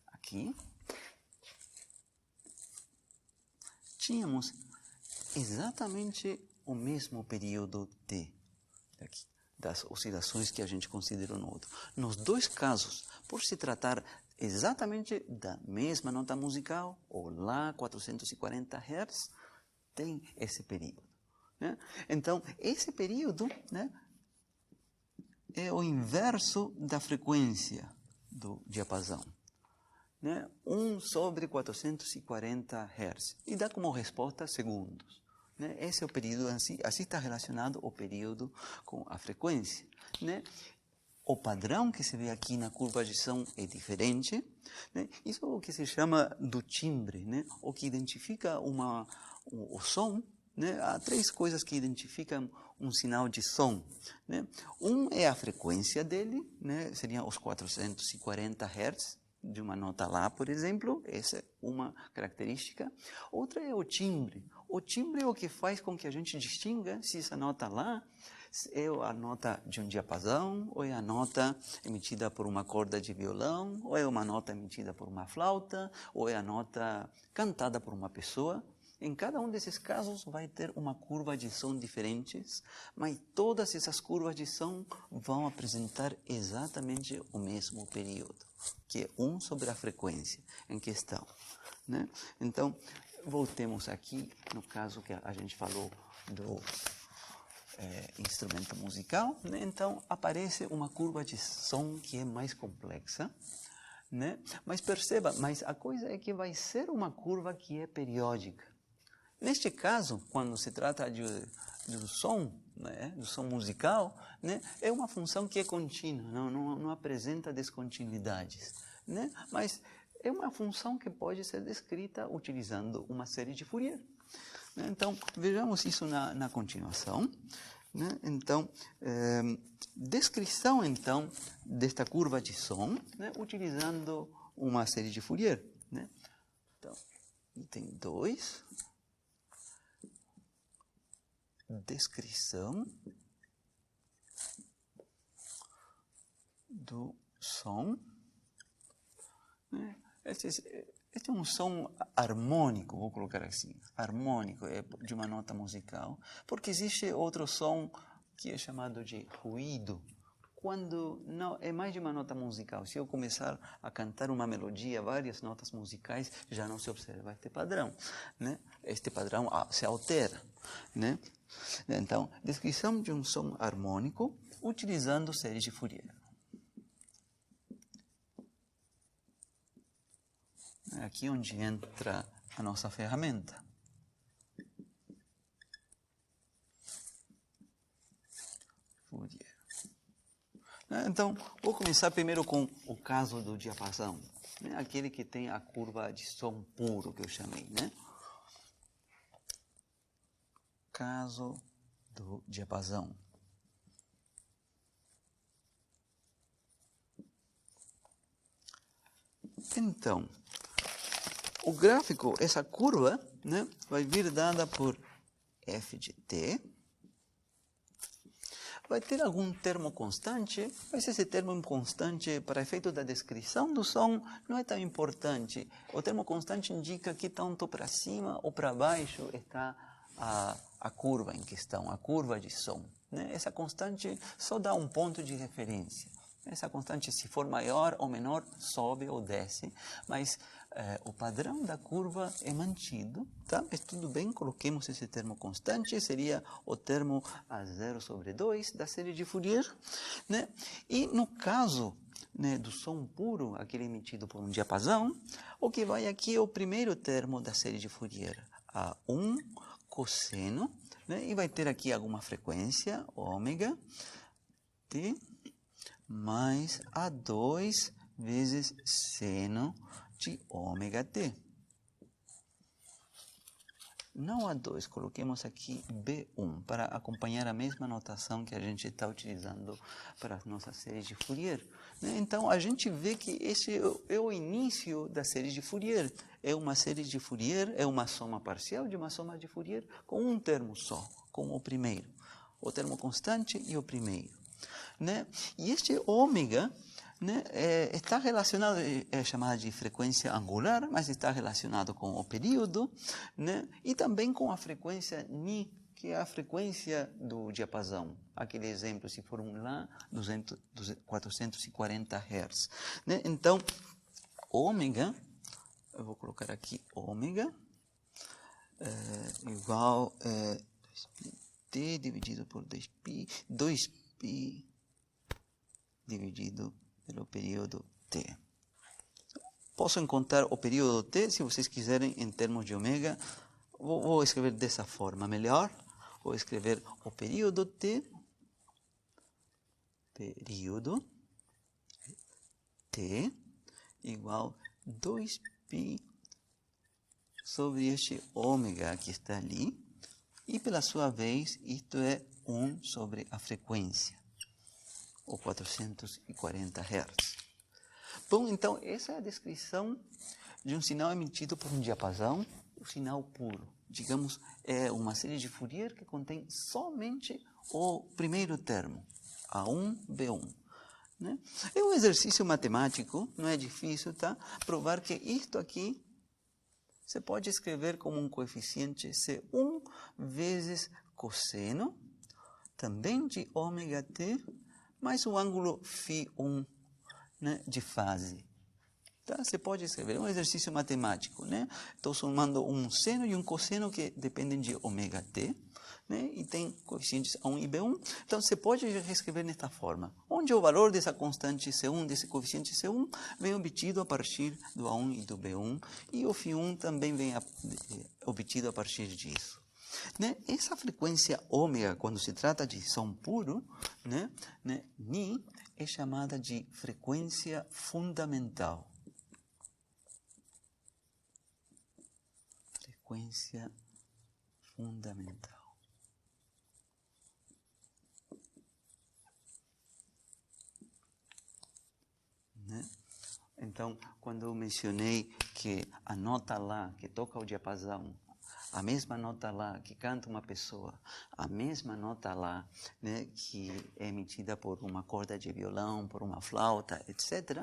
aqui, tínhamos exatamente o mesmo período T, aqui, das oscilações que a gente considerou no outro. Nos dois casos, por se tratar exatamente da mesma nota musical, ou Lá 440 Hz, tem esse período. Né? Então, esse período, né, é o inverso da frequência do diapasão. Né? 1 sobre 440 Hz. E dá como resposta segundos. Né? Esse é o período, assim está relacionado o período com a frequência. Né? O padrão que se vê aqui na curva de som é diferente. Né? Isso é o que se chama do timbre, né? O que identifica o som. Né? Há três coisas que identificam um sinal de som. Né? Um é a frequência dele, né? Seriam os 440 Hz de uma nota Lá, por exemplo. Essa é uma característica. Outra é o timbre. O timbre é o que faz com que a gente distinga se essa nota Lá é a nota de um diapasão, ou é a nota emitida por uma corda de violão, ou é uma nota emitida por uma flauta, ou é a nota cantada por uma pessoa. Em cada um desses casos vai ter uma curva de som diferentes, mas todas essas curvas de som vão apresentar exatamente o mesmo período, que é 1 sobre a frequência em questão. Né? Então, voltemos aqui no caso que a gente falou do instrumento musical. Né? Então, aparece uma curva de som que é mais complexa. Né? Mas perceba, a coisa é que vai ser uma curva que é periódica. Neste caso, quando se trata do som, né, do som musical, né, é uma função que é contínua, não apresenta descontinuidades. Né? Mas é uma função que pode ser descrita utilizando uma série de Fourier. Né? Então, vejamos isso na continuação. Né? Então, descrição então, desta curva de som, né, utilizando uma série de Fourier. Né? Então, item 2. Descrição do som. Este é um som harmônico, vou colocar assim, harmônico, é de uma nota musical, porque existe outro som que é chamado de ruído, quando não é mais de uma nota musical. Se eu começar a cantar uma melodia, várias notas musicais, já não se observa este padrão. Né? Este padrão se altera. Né? Então, descrição de um som harmônico utilizando séries de Fourier. É aqui onde entra a nossa ferramenta. Fourier. Então, vou começar primeiro com o caso do diapasão. Né? Aquele que tem a curva de som puro, que eu chamei. Né? Caso do diapasão. Então, o gráfico, essa curva, né, vai vir dada por f de t. Vai ter algum termo constante, mas esse termo constante, para efeito da descrição do som, não é tão importante. O termo constante indica que tanto para cima ou para baixo está a curva em questão, a curva de som. Né? Essa constante só dá um ponto de referência. Essa constante, se for maior ou menor, sobe ou desce, mas o padrão da curva é mantido, tá? Mas tudo bem, coloquemos esse termo constante, seria o termo A0 sobre 2 da série de Fourier, né? E no caso, né, do som puro, aquele emitido por um diapasão, o que vai aqui é o primeiro termo da série de Fourier, A1 cosseno, né? E vai ter aqui alguma frequência, ômega, t, mais A2 vezes seno de ômega t. Não A2, coloquemos aqui B1, para acompanhar a mesma notação que a gente está utilizando para as nossas séries de Fourier. Então, a gente vê que esse é o início da série de Fourier. É uma série de Fourier, é uma soma parcial de uma soma de Fourier com um termo só, com o primeiro. O termo constante e o primeiro. Né? E este ômega, né? Está relacionado, é chamada de frequência angular, mas está relacionado com o período, né? E também com a frequência Ni, que é a frequência do diapasão. Aquele exemplo, se for um Lá, 440 Hz. Né? Então, ômega, eu vou colocar aqui ômega, igual T dividido por 2π dividido pelo período T. Posso encontrar o período T, se vocês quiserem, em termos de ômega. Vou escrever dessa forma, melhor. Vou escrever o período T, igual 2π sobre este ômega que está ali. E, pela sua vez, isto é 1 sobre a frequência, ou 440 Hz. Bom, então, essa é a descrição de um sinal emitido por um diapasão, o sinal puro. Digamos, é uma série de Fourier que contém somente o primeiro termo, A1, B1. Né? É um exercício matemático, não é difícil, tá? Provar que isto aqui você pode escrever como um coeficiente C1 vezes cosseno, também de ômega t, mais o ângulo φ1, né, de fase. Tá? Você pode escrever, é um exercício matemático. Né? Estou somando um seno e um cosseno que dependem de ômega t, né? E tem coeficientes A1 e B1. Então, você pode reescrever nesta forma, onde o valor dessa constante C1, desse coeficiente C1, vem obtido a partir do A1 e do B1, e o φ1 também vem obtido a partir disso. Né? Essa frequência ômega, quando se trata de som puro, né? Ni, é chamada de frequência fundamental. Frequência fundamental. Né? Então, quando eu mencionei que a nota Lá, que toca o diapasão, a mesma nota Lá que canta uma pessoa, a mesma nota Lá, né, que é emitida por uma corda de violão, por uma flauta, etc.,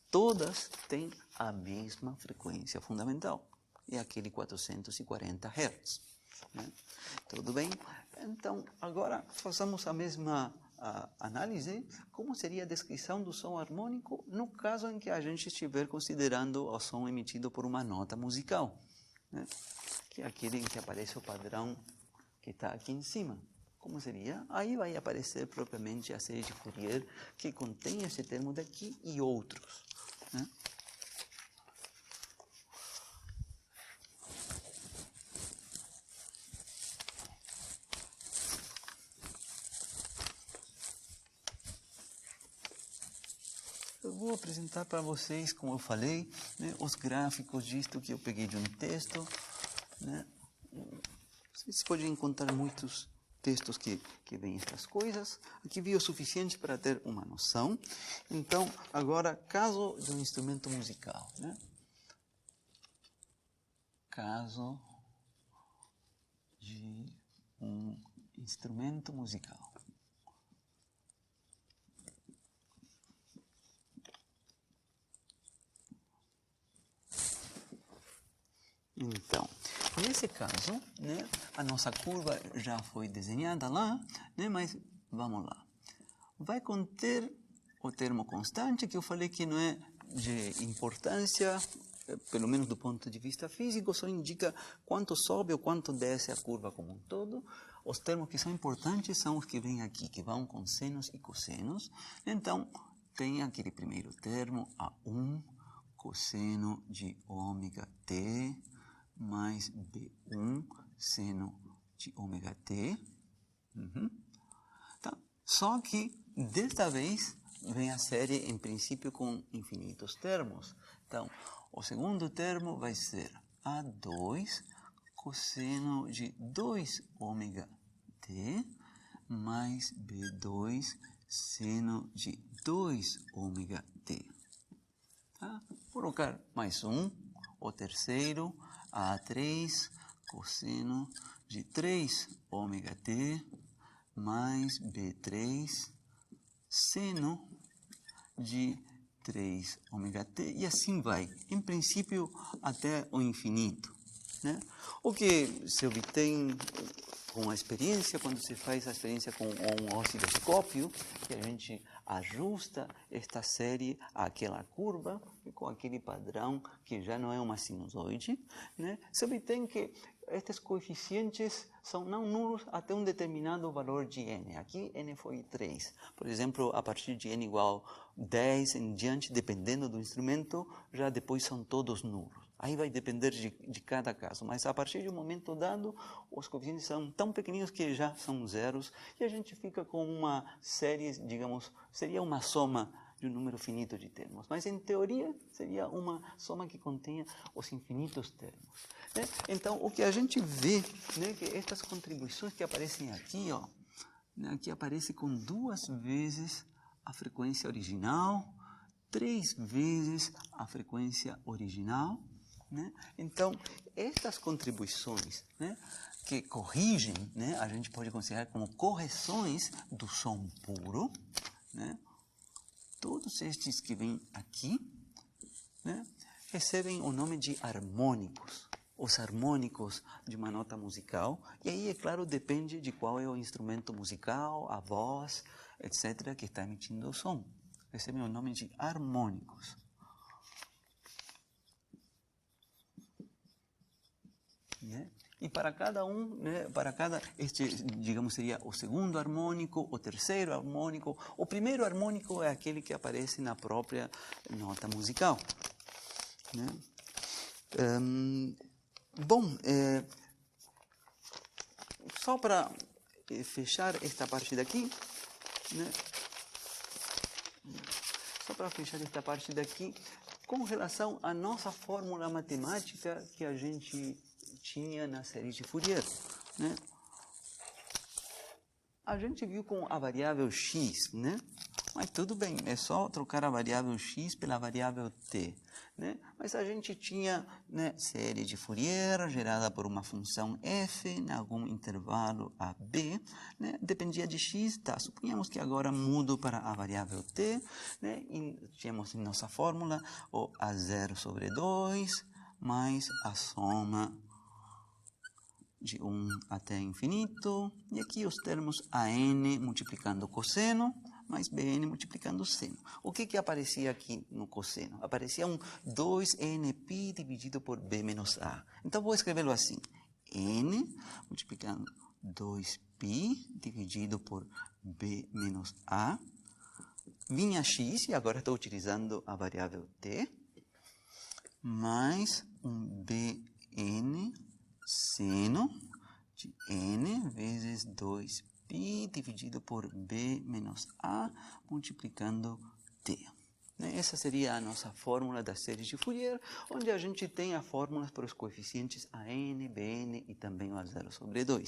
todas têm a mesma frequência fundamental. É aquele 440 Hz. Né? Tudo bem? Então, agora façamos a mesma análise, como seria a descrição do som harmônico no caso em que a gente estiver considerando o som emitido por uma nota musical, né? Que é aquele em que aparece o padrão que está aqui em cima. Como seria? Aí vai aparecer propriamente a série de Fourier que contém esse termo daqui e outros. Né? Eu vou apresentar para vocês, como eu falei, né, os gráficos disto que eu peguei de um texto. Né? Vocês podem encontrar muitos textos que veem estas coisas. Aqui vi o suficiente para ter uma noção. Então, agora, caso de um instrumento musical. Né? Caso de um instrumento musical. Então, nesse caso, né, a nossa curva já foi desenhada lá, né, mas vamos lá. Vai conter o termo constante, que eu falei que não é de importância, pelo menos do ponto de vista físico, só indica quanto sobe ou quanto desce a curva como um todo. Os termos que são importantes são os que vêm aqui, que vão com senos e cossenos. Então, tem aquele primeiro termo, A1, cosseno de ômega t, mais B1 seno de ômega t. Tá? Só que, desta vez, vem a série, em princípio, com infinitos termos. Então, o segundo termo vai ser A2 cosseno de 2 ômega t mais B2 seno de 2 ômega t. Tá? Vou colocar mais um, o terceiro, A3 cosseno de 3 ômega t mais B3 seno de 3 ômega t, e assim vai, em princípio até o infinito, né? O que se obtém com a experiência, quando se faz a experiência com um osciloscópio, que a gente ajusta esta série àquela curva, com aquele padrão que já não é uma sinusoide, né? Se obtém que estes coeficientes são não nulos até um determinado valor de n. Aqui n foi 3. Por exemplo, a partir de n igual 10 em diante, dependendo do instrumento, já depois são todos nulos. Aí vai depender de cada caso, mas a partir de um momento dado, os coeficientes são tão pequeninos que já são zeros, e a gente fica com uma série, digamos, seria uma soma de um número finito de termos, mas em teoria seria uma soma que contenha os infinitos termos, né? Então, o que a gente vê, né, que estas contribuições que aparecem aqui, ó, né, aqui aparece com 2 vezes a frequência original, 3 vezes a frequência original, né? Então, estas contribuições, né, que corrigem, né, a gente pode considerar como correções do som puro, né? Todos estes que vêm aqui, né, recebem o nome de harmônicos, os harmônicos de uma nota musical, e aí, é claro, depende de qual é o instrumento musical, a voz, etc., que está emitindo o som. Recebem o nome de harmônicos. Né? E para cada um, né, este, digamos, seria o segundo harmônico, o terceiro harmônico. O primeiro harmônico é aquele que aparece na própria nota musical, né? Só para fechar esta parte daqui, né? Só para fechar esta parte daqui, com relação à nossa fórmula matemática que a gente tinha na série de Fourier, né? A gente viu com a variável x, né? Mas tudo bem, é só trocar a variável x pela variável t, né? Mas a gente tinha, né, série de Fourier gerada por uma função f em algum intervalo ab, né? Dependia de x, tá? Suponhamos que agora mudo para a variável t, né? E tínhamos em nossa fórmula o a0 sobre 2 mais a soma de 1 até infinito, e aqui os termos an multiplicando cosseno, mais bn multiplicando seno. O que aparecia aqui no cosseno? Aparecia um 2nπ dividido por b menos a. Então, vou escrevê-lo assim. N multiplicando 2π dividido por b menos a. Vinha x, e agora estou utilizando a variável t, mais um bn seno de n vezes 2π dividido por b menos a multiplicando t. Essa seria a nossa fórmula da série de Fourier, onde a gente tem as fórmulas para os coeficientes an, bn e também o a0 sobre 2.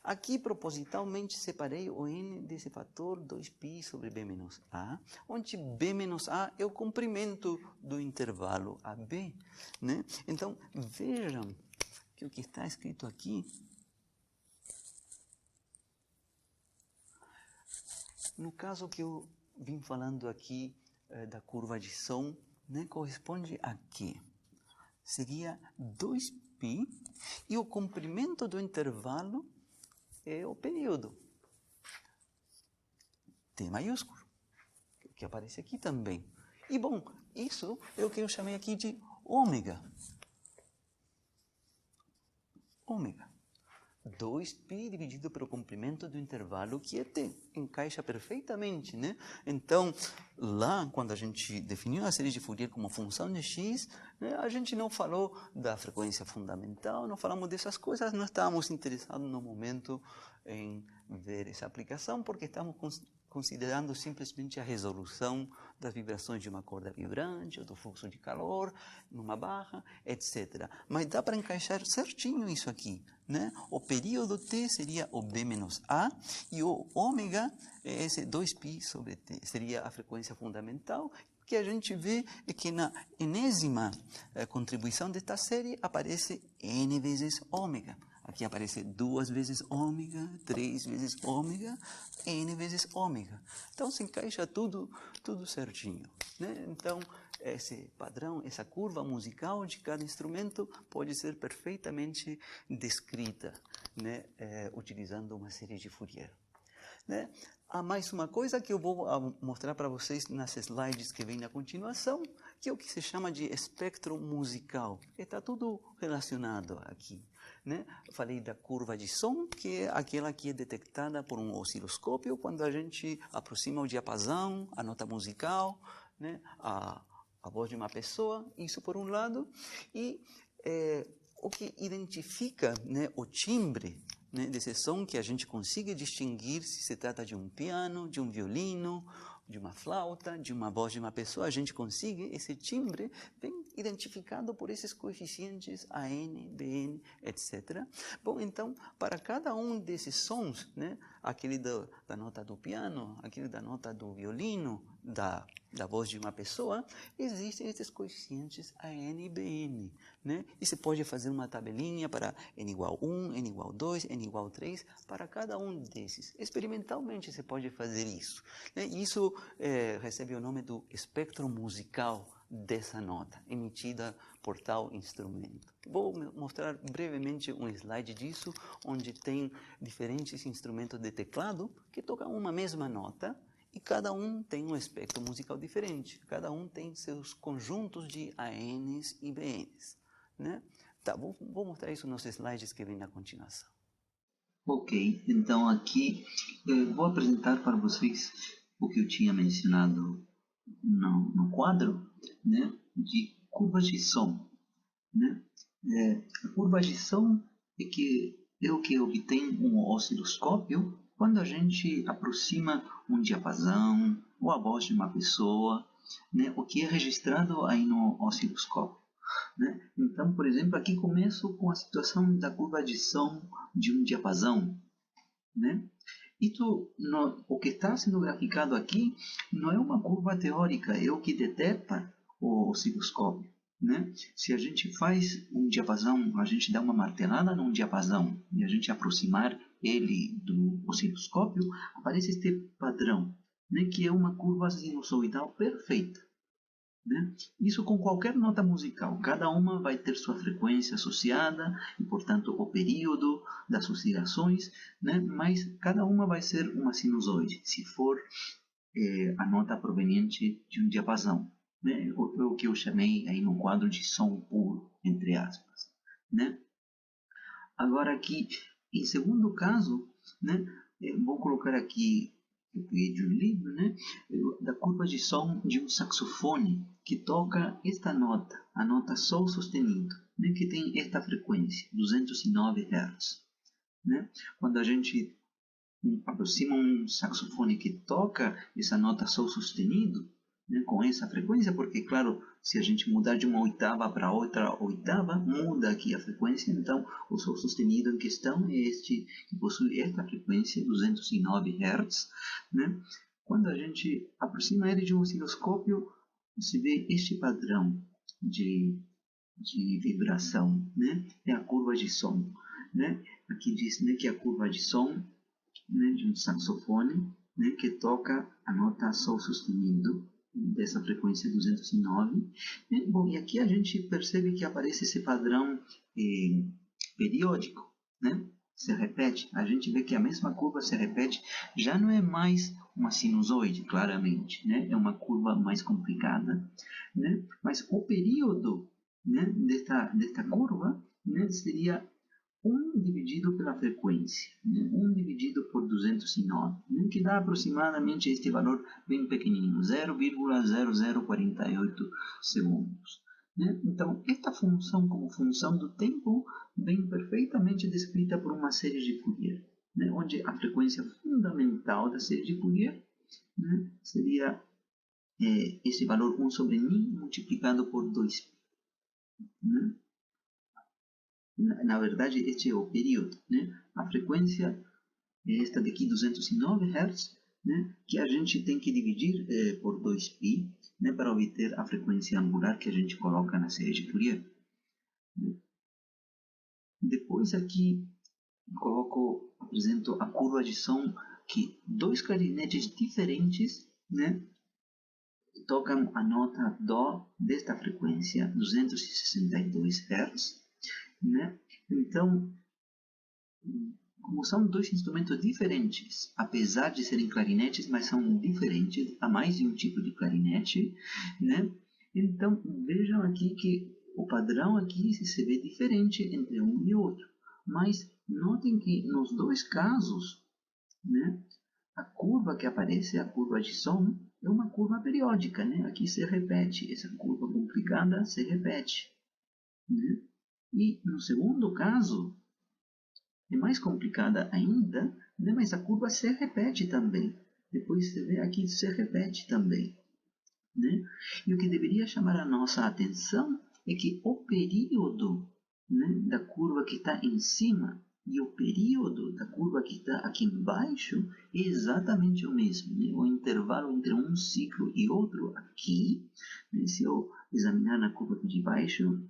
Aqui, propositalmente, separei o n desse fator 2π sobre b menos a, onde b menos a é o comprimento do intervalo AB, né? Então, vejam que o que está escrito aqui, no caso que eu vim falando aqui da curva de som, né, corresponde a quê? Seria 2π, e o comprimento do intervalo é o período, T maiúsculo, que aparece aqui também. E, bom, isso é o que eu chamei aqui de ômega. Ômega. 2π dividido pelo comprimento do intervalo, que é t. Encaixa perfeitamente, né? Então, lá, quando a gente definiu a série de Fourier como função de x, né, a gente não falou da frequência fundamental, não falamos dessas coisas, não estávamos interessados no momento em ver essa aplicação, porque estamos considerando simplesmente a resolução das vibrações de uma corda vibrante, ou do fluxo de calor numa barra, etc. Mas dá para encaixar certinho isso aqui, né? O período t seria o b menos a, e o ômega é esse 2π sobre t, seria a frequência fundamental. O que a gente vê é que na enésima contribuição desta série aparece n vezes ômega. Aqui aparece 2 vezes ômega, 3 vezes ômega, n vezes ômega. Então se encaixa tudo certinho, né? Então esse padrão, essa curva musical de cada instrumento pode ser perfeitamente descrita, né? Utilizando uma série de Fourier. Né? Há mais uma coisa que eu vou mostrar para vocês nas slides que vem na continuação, que é o que se chama de espectro musical. Está tudo relacionado aqui. Né? Eu falei da curva de som, que é aquela que é detectada por um osciloscópio quando a gente aproxima o diapasão, a nota musical, né? a voz de uma pessoa, isso por um lado. E o que identifica, né, o timbre, né, desse som, que a gente consiga distinguir se se trata de um piano, de um violino, de uma flauta, de uma voz de uma pessoa, a gente consegue esse timbre bem identificado por esses coeficientes AN, BN, etc. Bom, então, para cada um desses sons, né, aquele da nota do piano, aquele da nota do violino, da voz de uma pessoa, existem esses coeficientes AN e BN. Né? E se pode fazer uma tabelinha para n igual 1, n igual 2, n igual 3, para cada um desses. Experimentalmente se pode fazer isso. Né? Isso recebe o nome do espectro musical dessa nota, emitida por tal instrumento. Vou mostrar brevemente um slide disso, onde tem diferentes instrumentos de teclado que tocam uma mesma nota, e cada um tem um espectro musical diferente. Cada um tem seus conjuntos de ANs e BNs. Né? Tá, vou mostrar isso nos slides que vem na continuação. Ok, então aqui eu vou apresentar para vocês o que eu tinha mencionado no quadro, né, de curvas de som. Né? A curva de som é o que obtém um osciloscópio quando a gente aproxima um diapasão ou a voz de uma pessoa, né, o que é registrado aí no osciloscópio. Né? Então, por exemplo, aqui começo com a situação da curva de som de um diapasão. Né? O que está sendo graficado aqui não é uma curva teórica, é o que detecta o osciloscópio. Né? Se a gente faz um diapasão, a gente dá uma martelada num diapasão e a gente aproximar ele do osciloscópio, aparece este padrão, né? Que é uma curva sinusoidal perfeita. Né? Isso com qualquer nota musical, cada uma vai ter sua frequência associada e, portanto, o período das oscilações, né? Mas cada uma vai ser uma sinusoide, se for a nota proveniente de um diapasão, né? O que eu chamei aí no quadro de som puro, entre aspas. Né? Agora aqui, em segundo caso, né? Vou colocar aqui de um livro, né, da curva de som de um saxofone que toca esta nota, a nota sol sustenido, né, que tem esta frequência, 209 Hz. Né? Quando a gente aproxima um saxofone que toca essa nota sol sustenido, né, com essa frequência, porque, claro, se a gente mudar de uma oitava para outra oitava, muda aqui a frequência, então o sol sustenido em questão é este que possui esta frequência, 209 Hz. Né? Quando a gente aproxima ele de um osciloscópio, se vê este padrão de vibração, né? É a curva de som. Né? Aqui diz, né, que a curva de som, né, de um saxofone, né, que toca a nota sol sustenido dessa frequência 209. Bom, e aqui a gente percebe que aparece esse padrão periódico, né? Se repete, a gente vê que a mesma curva se repete, já não é mais uma sinusoide, claramente, né? É uma curva mais complicada, né? Mas o período, né, desta curva, né, seria 1 dividido pela frequência, né? 1 dividido por 209, né? Que dá aproximadamente este valor bem pequenino, 0,0048 segundos. Né? Então, esta função como função do tempo vem perfeitamente descrita por uma série de Fourier, né? Onde a frequência fundamental da série de Fourier, né, seria esse valor 1 sobre μ multiplicado por 2π. Né? Na verdade, este é o período. Né? A frequência é esta daqui, 209 Hz, né? Que a gente tem que dividir por 2π, né? Para obter a frequência angular que a gente coloca na série de Fourier. Depois aqui apresento a curva de som que dois clarinetes diferentes, né, tocam a nota Dó desta frequência, 262 Hz, né? Então, como são dois instrumentos diferentes, apesar de serem clarinetes, mas são diferentes, há mais de um tipo de clarinete, né? Então, vejam aqui que o padrão aqui se vê diferente entre um e outro. Mas notem que nos dois casos, né, a curva que aparece, a curva de som, é uma curva periódica, né? Aqui se repete, essa curva complicada se repete, né? E no segundo caso, é mais complicada ainda, né? Mas a curva se repete também. Depois você vê aqui se repete também, né? E o que deveria chamar a nossa atenção é que o período, né, da curva que está em cima e o período da curva que está aqui embaixo é exatamente o mesmo, né? O intervalo entre um ciclo e outro aqui, né? Se eu examinar na curva de baixo,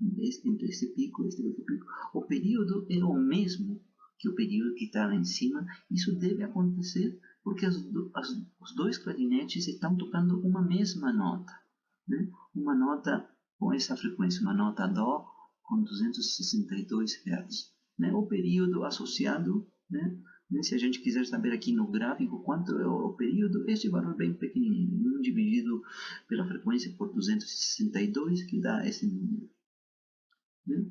entre esse pico e este outro pico, o período é o mesmo que o período que está lá em cima. Isso deve acontecer porque os dois clarinetes estão tocando uma mesma nota, né? Uma nota com essa frequência, uma nota Dó com 262 Hz. Né? O período associado, né? Se a gente quiser saber aqui no gráfico quanto é o período, este valor bem pequenininho, 1 dividido pela frequência por 262, que dá esse número, né?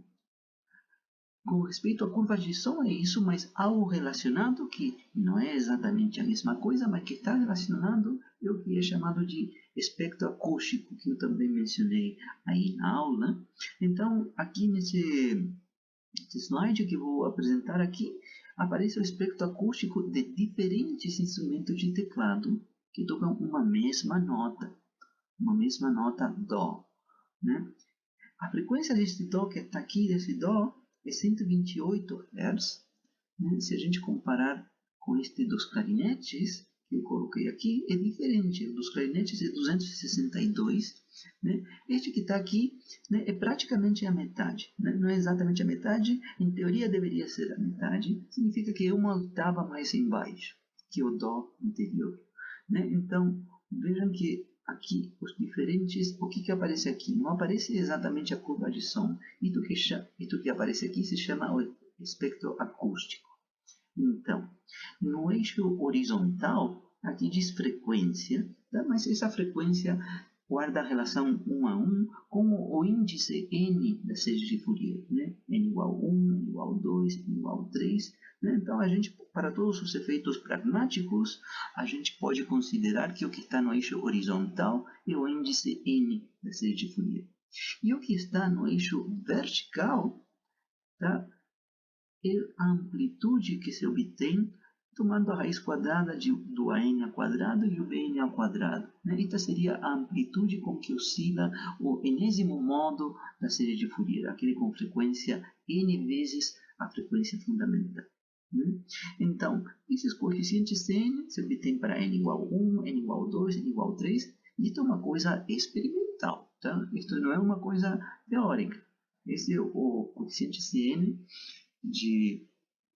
Com respeito à curva de som, é isso, mas algo relacionado que não é exatamente a mesma coisa, mas que está relacionado é o que é chamado de espectro acústico, que eu também mencionei aí na aula. Então, aqui nesse slide que vou apresentar aqui, aparece o espectro acústico de diferentes instrumentos de teclado que tocam uma mesma nota Dó, né? A frequência deste Dó que está aqui, desse Dó, é 128 Hz, né? Se a gente comparar com este dos clarinetes, que eu coloquei aqui, é diferente. O dos clarinetes é 262, né? Este que está aqui, né, é praticamente a metade, né? Não é exatamente a metade, em teoria deveria ser a metade, significa que é uma oitava mais embaixo que o Dó anterior, né? Então, vejam que aqui os diferentes, o que aparece aqui? Não aparece exatamente a curva de som. Isso que aparece aqui se chama o espectro acústico. Então, no eixo horizontal, aqui diz frequência, tá? Mas essa frequência guarda a relação 1 a 1 com o índice n da série de Fourier, né? N igual a 1, n igual a 2, n igual a 3. Né? Então, para todos os efeitos pragmáticos, a gente pode considerar que o que está no eixo horizontal é o índice n da série de Fourier. E o que está no eixo vertical, tá? É a amplitude que se obtém tomando a raiz quadrada do AN ao quadrado e o BN ao quadrado. Né? Esta seria a amplitude com que oscila o enésimo modo da série de Fourier, aquele com frequência n vezes a frequência fundamental. Né? Então, esses coeficientes Cn se obtêm para n igual a 1, n igual a 2, n igual a 3. Isto é uma coisa experimental. Tá? Isto não é uma coisa teórica. Esse é o coeficiente Cn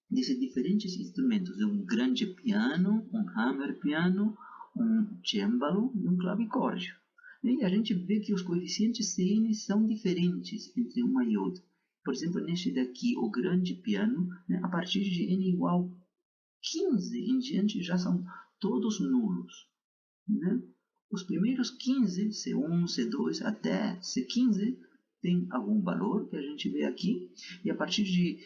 desses diferentes instrumentos, um grande piano, um hammer piano, um cembalo e um clavicórdio. E a gente vê que os coeficientes Cn são diferentes entre uma e outra. Por exemplo, neste daqui, o grande piano, né, a partir de n igual a 15 em diante já são todos nulos. Né? Os primeiros 15, C1, C2 até C15, tem algum valor que a gente vê aqui, e a partir de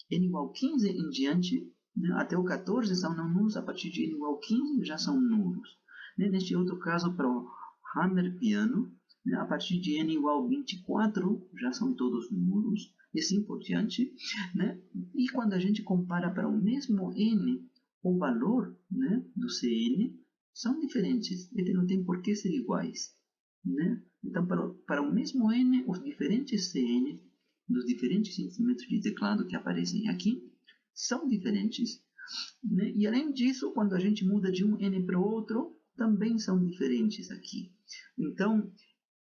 n igual a 15 em diante, né, até o 14 são não nulos, a partir de n igual a 15 já são nulos. Né? Neste outro caso, para o hammer piano, né, a partir de n igual a 24 já são todos nulos, e assim por diante. Né? E quando a gente compara para o mesmo n, o valor, né, do Cn são diferentes, eles não tem por que ser iguais. Né? Então, para o mesmo n, os diferentes Cn dos diferentes instrumentos de teclado que aparecem aqui são diferentes, né? E além disso, quando a gente muda de um n para o outro, também são diferentes aqui. Então,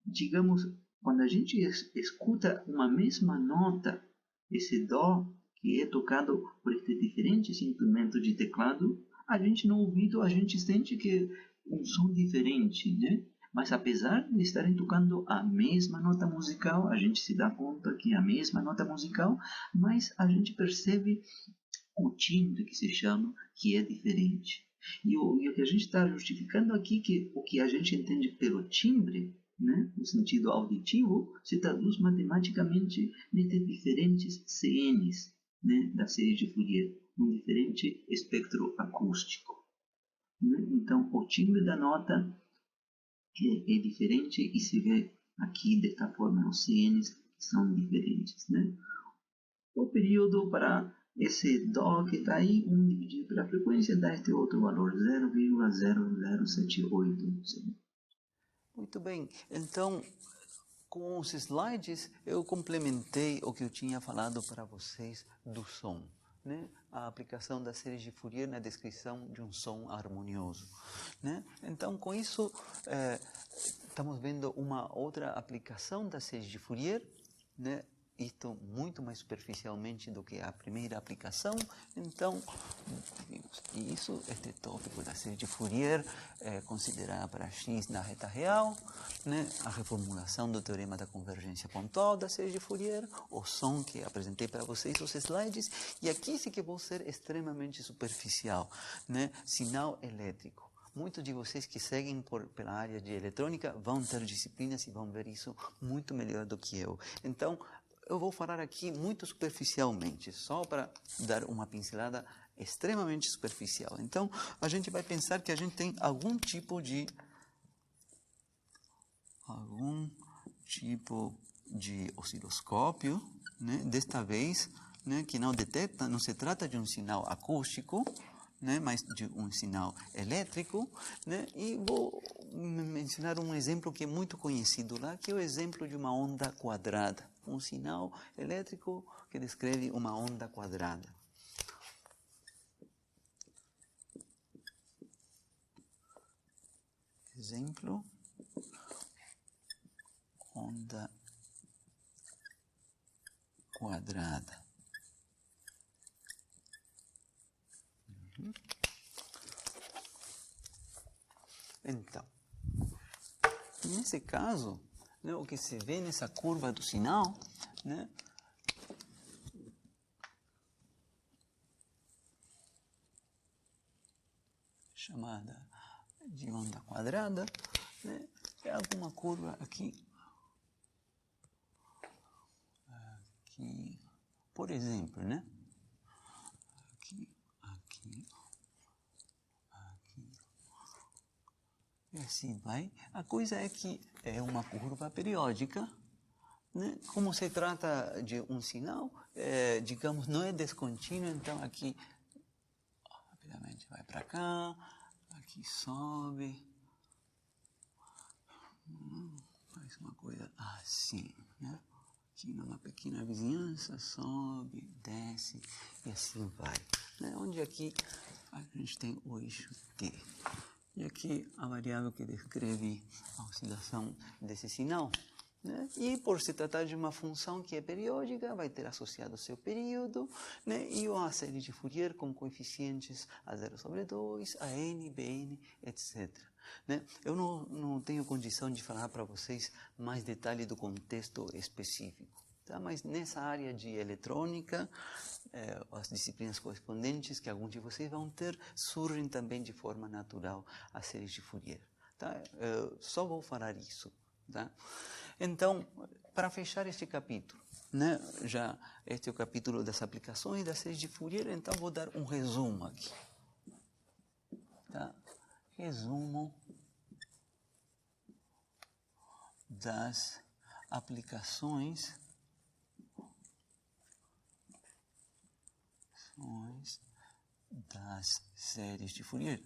digamos, quando a gente escuta uma mesma nota, esse Dó que é tocado por estes diferentes instrumentos de teclado, a gente no ouvido a gente sente que um som diferente, né? Mas apesar de estarem tocando a mesma nota musical, a gente se dá conta que é a mesma nota musical, mas a gente percebe o timbre que se chama, que é diferente. E o que a gente está justificando aqui, que o que a gente entende pelo timbre, né, no sentido auditivo, se traduz matematicamente nesses diferentes CNs, né, da série de Fourier, um diferente espectro acústico. Né? Então, o timbre da nota é diferente e se vê aqui desta forma, os CNs são diferentes. Né? O período para esse Dó que está aí, 1 dividido pela frequência, dá este outro valor, 0,0078. Muito bem, então, com os slides, eu complementei o que eu tinha falado para vocês do som, né? A aplicação da série de Fourier na descrição de um som harmonioso, né? Então, com isso, estamos vendo uma outra aplicação da série de Fourier, né? Isto muito mais superficialmente do que a primeira aplicação. Então, isso, este tópico da série de Fourier, considerada para x na reta real, né? A reformulação do teorema da convergência pontual da série de Fourier, o som que apresentei para vocês, os slides, e aqui sim que vou ser extremamente superficial, né? Sinal elétrico. Muitos de vocês que seguem pela área de eletrônica vão ter disciplinas e vão ver isso muito melhor do que eu. Então, eu vou falar aqui muito superficialmente, só para dar uma pincelada extremamente superficial. Então, a gente vai pensar que a gente tem algum tipo de osciloscópio, né? Desta vez, né? Que não detecta, não se trata de um sinal acústico, né? Mas de um sinal elétrico, né? E vou mencionar um exemplo que é muito conhecido lá, que é o exemplo de uma onda quadrada, um sinal elétrico que descreve uma onda quadrada. Exemplo, onda quadrada. Então, nesse caso, né, o que se vê nessa curva do sinal, né, chamada de onda quadrada, né, é alguma curva aqui, por exemplo, né, aqui, e assim vai. A coisa é que é uma curva periódica, né? Como se trata de um sinal, digamos, não é descontínuo, então aqui rapidamente vai para cá, aqui sobe, faz uma coisa assim, né? Aqui numa pequena vizinhança, sobe, desce e assim vai, né? Onde aqui a gente tem o eixo T. E aqui a variável que descreve a oscilação desse sinal, né? E por se tratar de uma função que é periódica, vai ter associado o seu período, né? E uma série de Fourier com coeficientes A0/2, AN, BN, etc. Né? Eu não tenho condição de falar para vocês mais detalhe do contexto específico. Tá? Mas nessa área de eletrônica, as disciplinas correspondentes que alguns de vocês vão ter, surgem também de forma natural as séries de Fourier. Tá? Só vou falar isso. Tá? Então, para fechar este capítulo, né? Já este é o capítulo das aplicações das séries de Fourier, então vou dar um resumo aqui. Tá? Resumo das aplicações das séries de Fourier.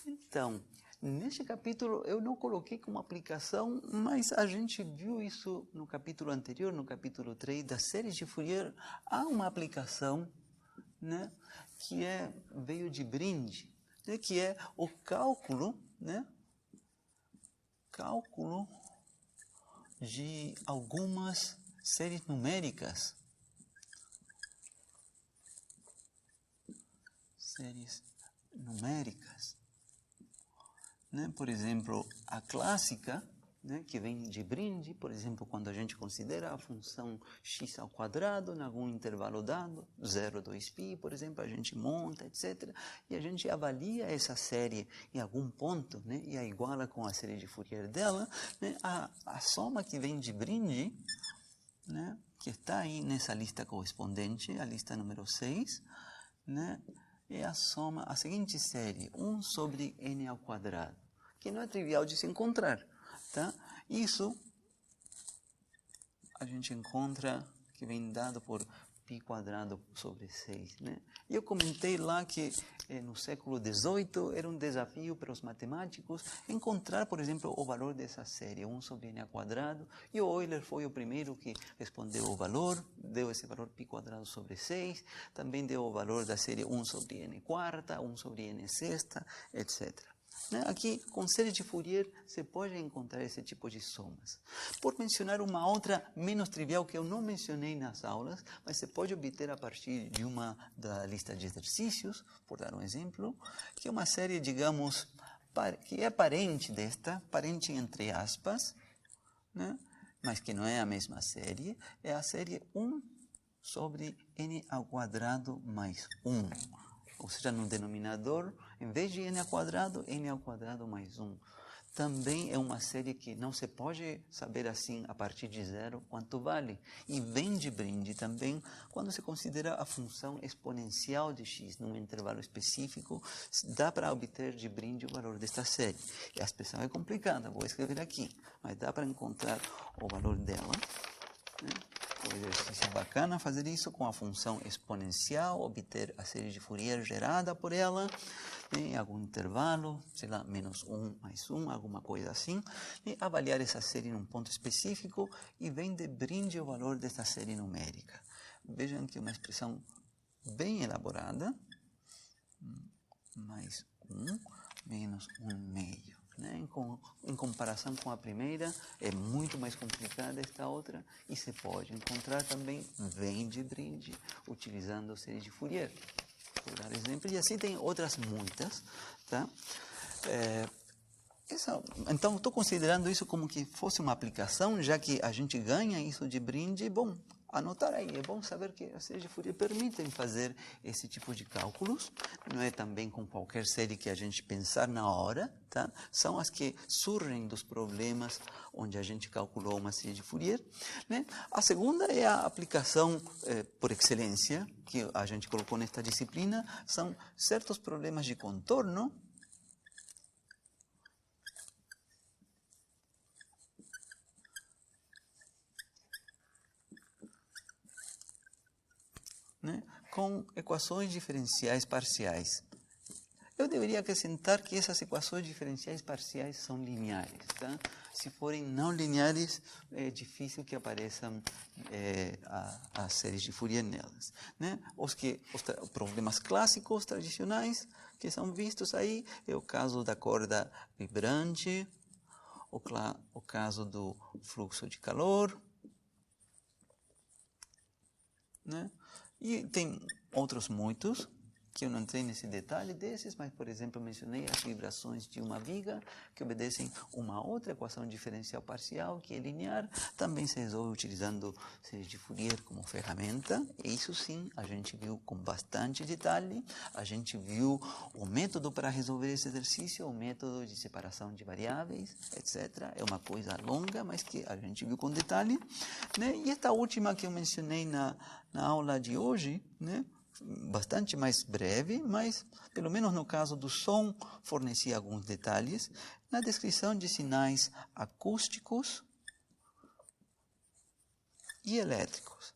Então, neste capítulo eu não coloquei como aplicação, mas a gente viu isso no capítulo anterior, no capítulo 3 das séries de Fourier. Há uma aplicação, né, que veio de brinde, né, que é o cálculo, né, cálculo de algumas séries numéricas. Séries numéricas. Né? Por exemplo, a clássica, né, que vem de brinde, por exemplo, quando a gente considera a função x ao quadrado em algum intervalo dado, 0, 2π, por exemplo, a gente monta, etc. E a gente avalia essa série em algum ponto, né, e a iguala com a série de Fourier dela, né, a soma que vem de brinde, né, que está aí nessa lista correspondente, a lista número 6, né, é a soma, a seguinte série, 1 sobre n ao quadrado, que não é trivial de se encontrar. Tá? Isso a gente encontra que vem dado por π² sobre 6. Né? E eu comentei lá que no século XVIII era um desafio para os matemáticos encontrar, por exemplo, o valor dessa série, 1 sobre n ao quadrado, e o Euler foi o primeiro que respondeu o valor, deu esse valor π² sobre 6, também deu o valor da série 1 sobre n², 1 sobre n⁻⁶, etc. Aqui, com série de Fourier, você pode encontrar esse tipo de somas. Por mencionar uma outra menos trivial que eu não mencionei nas aulas, mas você pode obter a partir de uma da lista de exercícios, por dar um exemplo, que é uma série, digamos, que é parente desta, parente entre aspas, né? Mas que não é a mesma série, é a série 1 sobre n² mais 1. Ou seja, no denominador, em vez de n² mais 1. Também é uma série que não se pode saber assim, a partir de 0, quanto vale. E vem de brinde também, quando se considera a função exponencial de x num intervalo específico, dá para obter de brinde o valor desta série. E a expressão é complicada, vou escrever aqui, mas dá para encontrar o valor dela. Né? Um exercício bacana fazer isso com a função exponencial, obter a série de Fourier gerada por ela, em algum intervalo, sei lá, -1 mais 1, alguma coisa assim, e avaliar essa série num ponto específico e vem de brinde o valor dessa série numérica. Vejam que é uma expressão bem elaborada, mais 1 menos 1/2. Né? Em comparação com a primeira, é muito mais complicada esta outra, e se pode encontrar também, vem de brinde, utilizando a série de Fourier, por dar exemplo, e assim tem outras muitas. Tá? Então, estou considerando isso como que fosse uma aplicação, já que a gente ganha isso de brinde, bom, anotar aí, é bom saber que as séries de Fourier permitem fazer esse tipo de cálculos, não é também com qualquer série que a gente pensar na hora, tá? São as que surgem dos problemas onde a gente calculou uma série de Fourier. Né? A segunda é a aplicação por excelência, que a gente colocou nesta disciplina, são certos problemas de contorno, né, com equações diferenciais parciais. Eu deveria acrescentar que essas equações diferenciais parciais são lineares. Tá? Se forem não lineares, é difícil que apareçam as séries de Fourier nelas. Né? Os problemas clássicos, tradicionais, que são vistos aí, é o caso da corda vibrante, o caso do fluxo de calor, né? E tem outros muitos, que eu não entrei nesse detalhe desses, mas, por exemplo, mencionei as vibrações de uma viga, que obedecem uma outra equação diferencial parcial, que é linear, também se resolve utilizando séries de Fourier como ferramenta, e isso sim, a gente viu com bastante detalhe, a gente viu o método para resolver esse exercício, o método de separação de variáveis, etc. É uma coisa longa, mas que a gente viu com detalhe. Né? E esta última que eu mencionei na aula de hoje, né? Bastante mais breve, mas pelo menos no caso do som fornecia alguns detalhes na descrição de sinais acústicos e elétricos.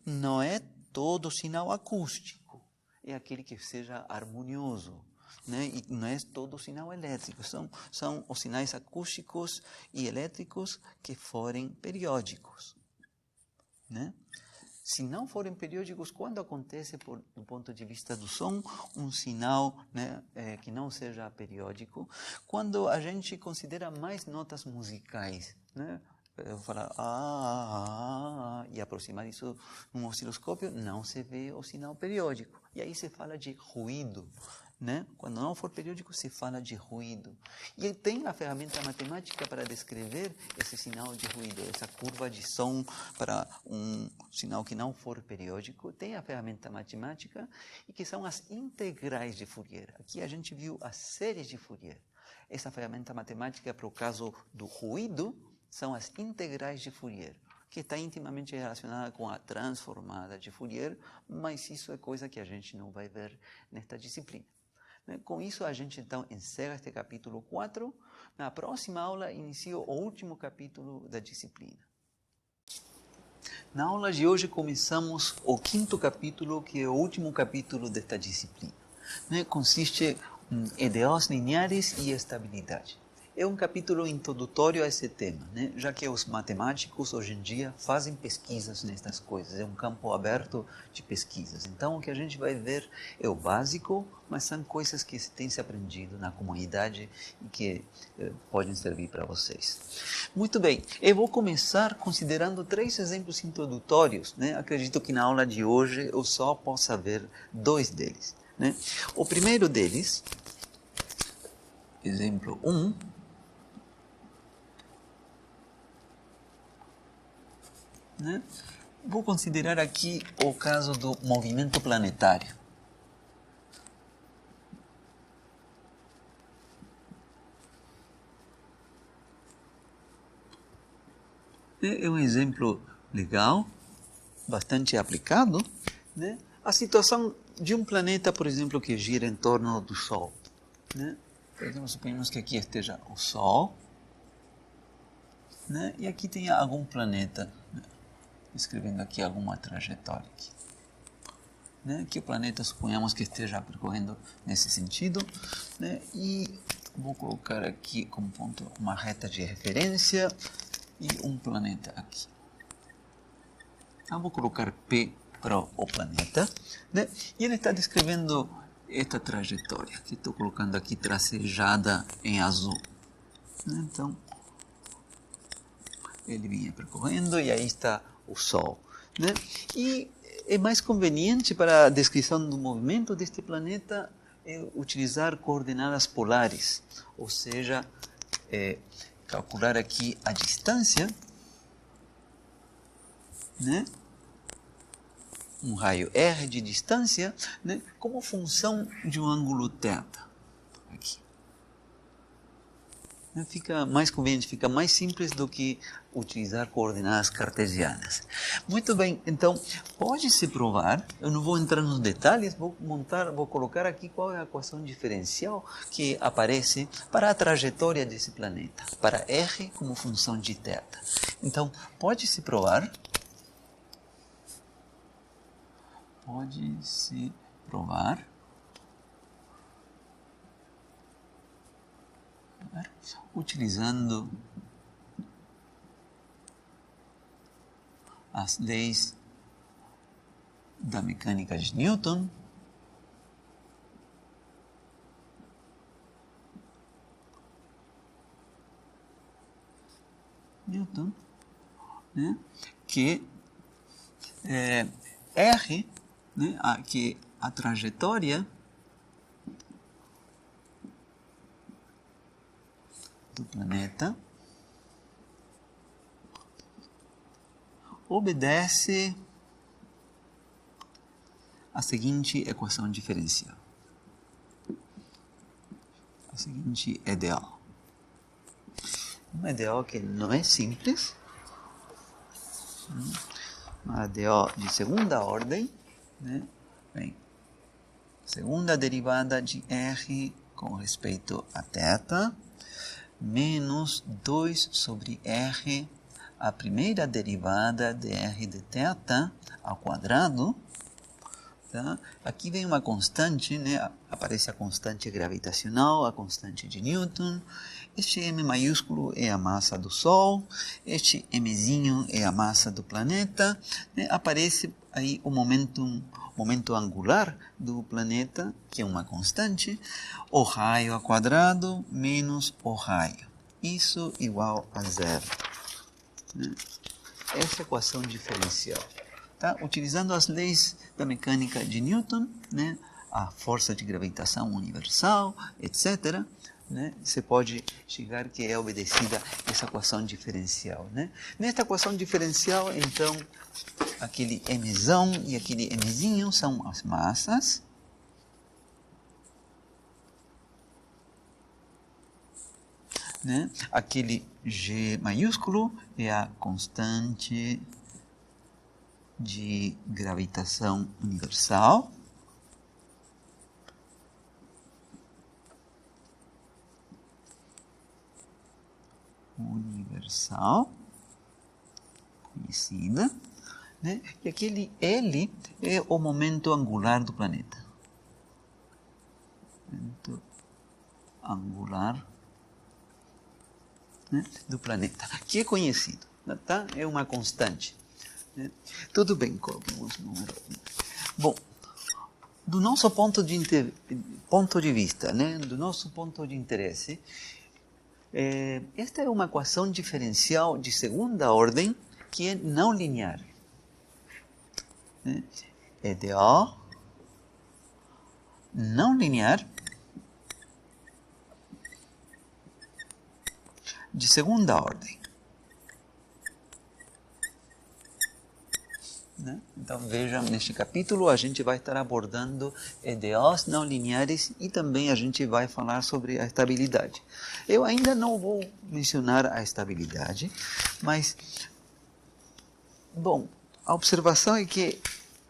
Não é todo sinal acústico, é aquele que seja harmonioso. Né? E não é todo sinal elétrico, são os sinais acústicos e elétricos que forem periódicos. Né? Se não forem periódicos, quando acontece, do ponto de vista do som, um sinal, né, que não seja periódico, quando a gente considera mais notas musicais, né? Eu falar e aproximar isso num osciloscópio, não se vê o sinal periódico. E aí se fala de ruído, né? Quando não for periódico, se fala de ruído. E tem a ferramenta matemática para descrever esse sinal de ruído, essa curva de som para um sinal que não for periódico. Tem a ferramenta matemática, e que são as integrais de Fourier. Aqui a gente viu as séries de Fourier. Essa ferramenta matemática, para o caso do ruído, são as integrais de Fourier, que está intimamente relacionada com a transformada de Fourier, mas isso é coisa que a gente não vai ver nesta disciplina. Com isso, a gente então encerra este capítulo 4. Na próxima aula, inicio o último capítulo da disciplina. Na aula de hoje, começamos o 5º capítulo, que é o último capítulo desta disciplina. Consiste em EDOs lineares e estabilidade. É um capítulo introdutório a esse tema, já que os matemáticos hoje em dia fazem pesquisas nestas coisas, é um campo aberto de pesquisas. Então o que a gente vai ver é o básico, mas são coisas que tem se aprendido na comunidade e que podem servir para vocês. Muito bem, eu vou começar considerando 3 exemplos introdutórios. Acredito que na aula de hoje eu só possa ver 2 deles. O primeiro deles, exemplo 1, vou considerar aqui o caso do movimento planetário. É um exemplo legal, bastante aplicado. A situação de um planeta, por exemplo, que gira em torno do Sol. Então, suponhamos que aqui esteja o Sol, e aqui tem algum planeta. Escrevendo aqui alguma trajetória aqui. Que o planeta, suponhamos que esteja percorrendo nesse sentido. E vou colocar aqui como ponto uma reta de referência e um planeta aqui. Então, vou colocar P para o planeta. E ele está descrevendo esta trajetória, que estou colocando aqui tracejada em azul. Então, ele vinha percorrendo e aí está o Sol. E é mais conveniente para a descrição do movimento deste planeta utilizar coordenadas polares, ou seja, calcular aqui a distância, um raio R de distância, como função de um ângulo θ. Aqui. Fica mais conveniente, fica mais simples do que utilizar coordenadas cartesianas. Muito bem, então pode-se provar, eu não vou entrar nos detalhes, vou colocar aqui qual é a equação diferencial que aparece para a trajetória desse planeta, para R como função de θ. Então, pode-se provar utilizando as leis da mecânica de Newton, que R, que a trajetória do planeta obedece a seguinte equação diferencial. A seguinte EDO. Uma EDO que não é simples, uma EDO de segunda ordem, Bem, segunda derivada de R com respeito a θ, menos 2 sobre R, a primeira derivada de R de θ ao quadrado, Tá? Aqui vem uma constante, né? Aparece a constante gravitacional, a constante de Newton. Este M maiúsculo é a massa do Sol, este Mzinho é a massa do planeta. Né? Aparece aí o momento angular do planeta, que é uma constante, o raio ao quadrado menos o raio. Isso igual a zero. Né? Essa é a equação diferencial. Tá? Utilizando as leis da mecânica de Newton, né? A força de gravitação universal, etc., né? Você pode chegar que é obedecida essa equação diferencial. Né? Nesta equação diferencial, então, aquele Mzão e aquele Mzinho são as massas. Né? Aquele G maiúsculo é a constante de gravitação universal. Conhecida. Né? E aquele L é o momento angular do planeta. Momento angular, né, do planeta, que é conhecido. Tá? É uma constante. Né? Tudo bem, colocamos o número 1. Bom, do nosso ponto de vista, né, do nosso ponto de interesse, esta é uma equação diferencial de segunda ordem que é não linear. Né? EDO não linear de segunda ordem. Né? Então vejam, neste capítulo a gente vai estar abordando EDOs não lineares e também a gente vai falar sobre a estabilidade. Eu ainda não vou mencionar a estabilidade, mas, bom, a observação é que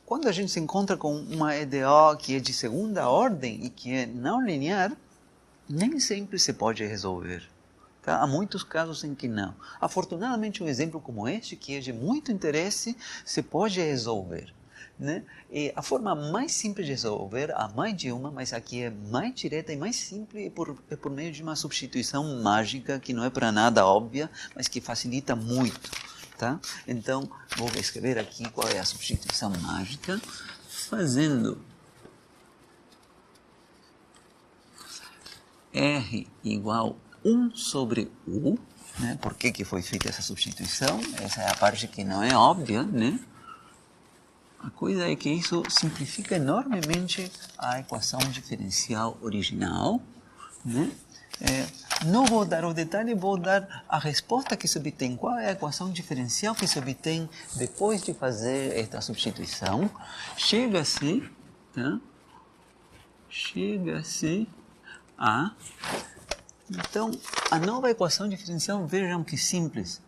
quando a gente se encontra com uma EDO que é de segunda ordem e que é não linear, nem sempre se pode resolver. Tá? Há muitos casos em que não. Afortunadamente, um exemplo como este, que é de muito interesse, se pode resolver. Né? E a forma mais simples de resolver, há mais de uma, mas aqui é mais direta e mais simples, é por meio de uma substituição mágica, que não é para nada óbvia, mas que facilita muito. Tá? Então, vou escrever aqui qual é a substituição mágica, fazendo R igual 1 sobre U, né? Por que foi feita essa substituição? Essa é a parte que não é óbvia, né? A coisa é que isso simplifica enormemente a equação diferencial original, né? Não vou dar o detalhe, vou dar a resposta que se obtém. Qual é a equação diferencial que se obtém depois de fazer esta substituição? Chega-se, tá? Chega-se a... Então, a nova equação diferencial, vejam que simples.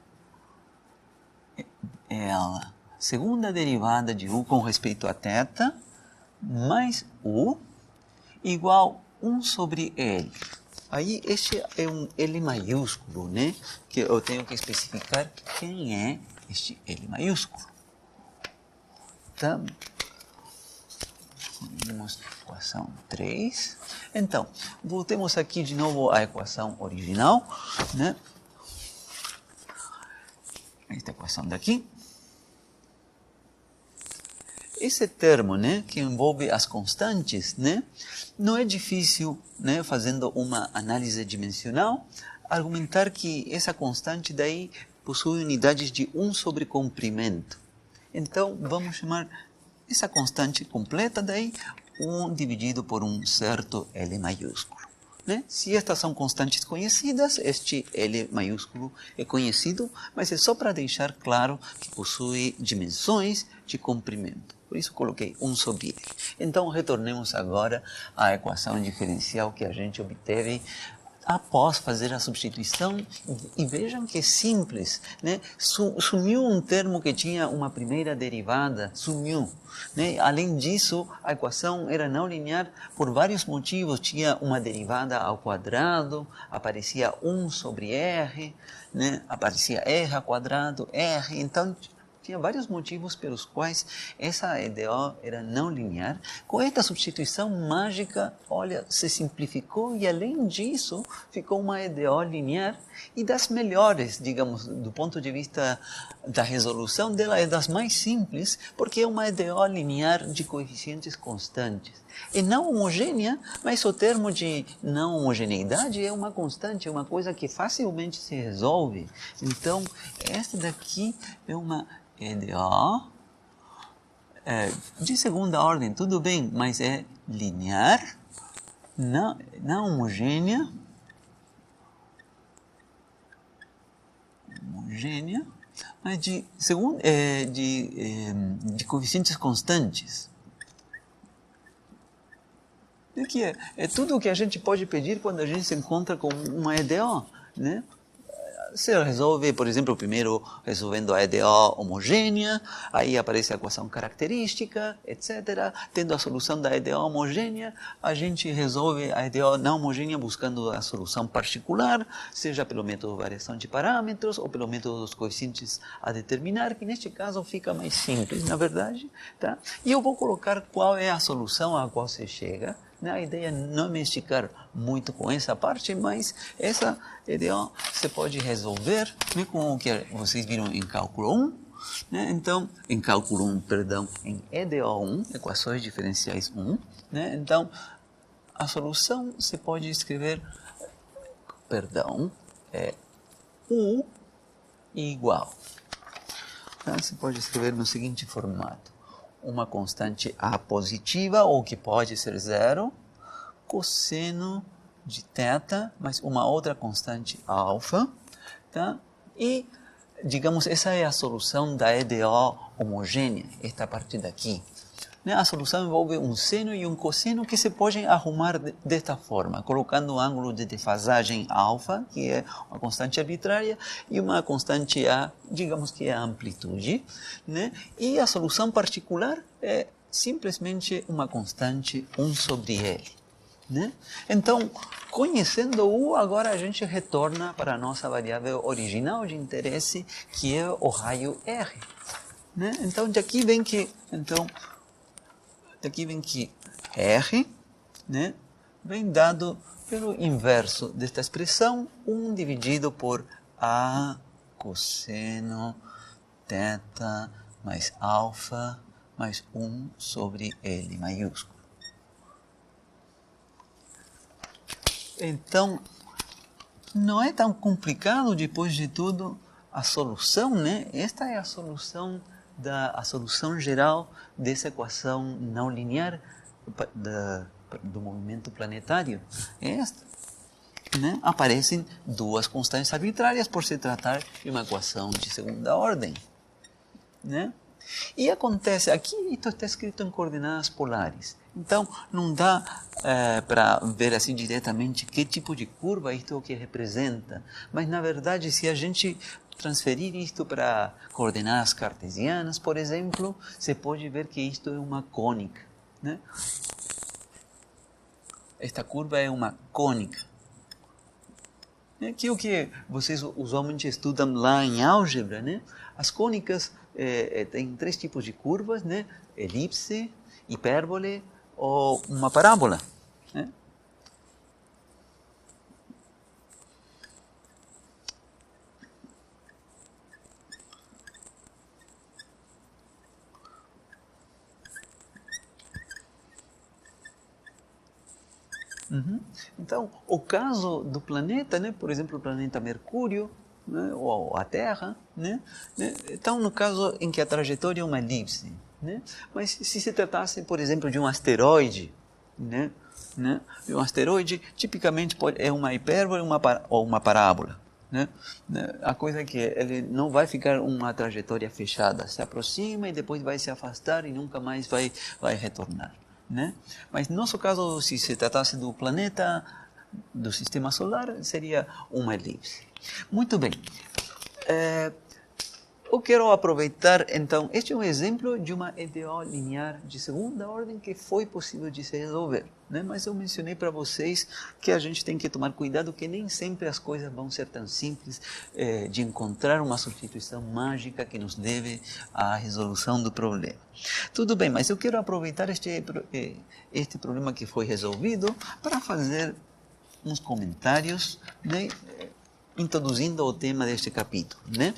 É ela. Segunda derivada de U com respeito a θ, mais U, igual 1 sobre L. Aí, este é um L maiúsculo, né? Que eu tenho que especificar quem é este L maiúsculo. Tá? Vimos a equação 3. Então, voltemos aqui de novo à equação original, né? Esta equação daqui. Esse termo, né, que envolve as constantes, né, não é difícil, né, fazendo uma análise dimensional, argumentar que essa constante daí possui unidades de 1 sobre comprimento. Então, vamos chamar essa constante completa daí 1 dividido por um certo L maiúsculo. Né? Se estas são constantes conhecidas, este L maiúsculo é conhecido, mas é só para deixar claro que possui dimensões de comprimento. Por isso coloquei 1 sobre L. Então retornemos agora à equação diferencial que a gente obteve após fazer a substituição, e vejam que é simples, né? Sumiu um termo que tinha uma primeira derivada, sumiu. Né? Além disso, a equação era não linear por vários motivos, tinha uma derivada ao quadrado, aparecia 1 sobre R, né? Aparecia R ao quadrado, R, então Tinha vários motivos pelos quais essa EDO era não linear. Com esta substituição mágica, olha, se simplificou e além disso ficou uma EDO linear e das melhores, digamos, do ponto de vista da resolução dela é das mais simples, porque é uma EDO linear de coeficientes constantes. É não homogênea, mas o termo de não homogeneidade é uma constante, é uma coisa que facilmente se resolve. Então, esta daqui é uma EDO de segunda ordem, tudo bem, mas é linear, não homogênea, mas de coeficientes constantes. Que é tudo o que a gente pode pedir quando a gente se encontra com uma EDO, né? Você resolve, por exemplo, primeiro resolvendo a EDO homogênea, aí aparece a equação característica, etc. Tendo a solução da EDO homogênea, a gente resolve a EDO não homogênea buscando a solução particular, seja pelo método de variação de parâmetros ou pelo método dos coeficientes a determinar, que neste caso fica mais simples, na verdade. Tá? E eu vou colocar qual é a solução a qual se chega. A ideia não é me esticar muito com essa parte, mas essa EDO você pode resolver com o que vocês viram em cálculo 1. Né? Então, em cálculo 1, perdão, em EDO 1, equações diferenciais 1. Né? Então, a solução você pode escrever, U igual. Então, você pode escrever no seguinte formato. Uma constante A positiva, ou que pode ser zero, cosseno de θ, mais uma outra constante alfa, tá? E, digamos, essa é a solução da EDO homogênea, esta parte daqui. A solução envolve um seno e um cosseno que se podem arrumar desta forma, colocando um ângulo de defasagem alfa, que é uma constante arbitrária, e uma constante A, digamos que é a amplitude. Né? E a solução particular é simplesmente uma constante 1 sobre L. Né? Então, conhecendo U, agora a gente retorna para a nossa variável original de interesse, que é o raio R. Né? Então, daqui vem que... R, né, vem dado pelo inverso desta expressão, 1 dividido por A cosseno θ mais alfa mais 1 sobre L maiúsculo. Então, não é tão complicado depois de tudo a solução, né? Esta é a solução geral dessa equação não linear do movimento planetário. É esta. Né? Aparecem duas constantes arbitrárias por se tratar de uma equação de segunda ordem. Né? E acontece, aqui isto está escrito em coordenadas polares. Então, não dá para ver assim diretamente que tipo de curva isto é o que representa. Mas, na verdade, se a gente transferir isto para coordenadas cartesianas, por exemplo, você pode ver que isto é uma cônica. Né? Esta curva é uma cônica. Que é o que vocês usualmente estudam lá em álgebra. Né? As cônicas têm 3 tipos de curvas, né? Elipse, hipérbole ou uma parábola. Né? Então, o caso do planeta, né, por exemplo, o planeta Mercúrio, né, ou a Terra, né, então, no caso em que a trajetória é uma elipse, né, mas se se tratasse, por exemplo, de um asteroide, né, de um asteroide, tipicamente é uma hipérbole ou uma parábola. Né? A coisa é que ele não vai ficar uma trajetória fechada, se aproxima e depois vai se afastar e nunca mais vai retornar. Né? Mas no nosso caso, se se tratasse do planeta, do sistema solar, seria uma elipse. Muito bem. eu quero aproveitar, então, este é um exemplo de uma EDO linear de segunda ordem que foi possível de se resolver, né? Mas eu mencionei para vocês que a gente tem que tomar cuidado que nem sempre as coisas vão ser tão simples de encontrar uma substituição mágica que nos leve à resolução do problema. Tudo bem, mas eu quero aproveitar este problema que foi resolvido para fazer uns comentários, né, introduzindo o tema deste capítulo, né?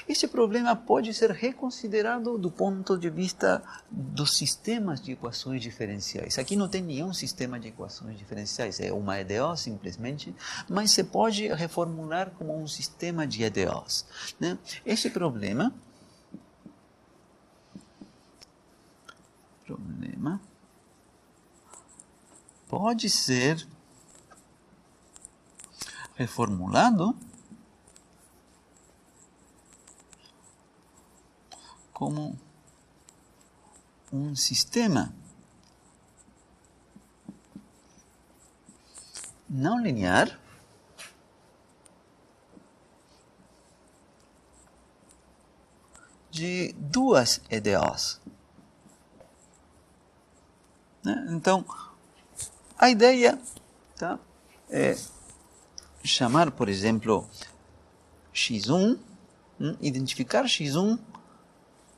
Este problema pode ser reconsiderado do ponto de vista dos sistemas de equações diferenciais. Aqui não tem nenhum sistema de equações diferenciais, é uma EDO simplesmente, mas se pode reformular como um sistema de EDOs, né? Este problema pode ser reformulado como um sistema não linear de duas EDOs. Né? Então, a ideia, tá, é chamar, por exemplo, x1, identificar x1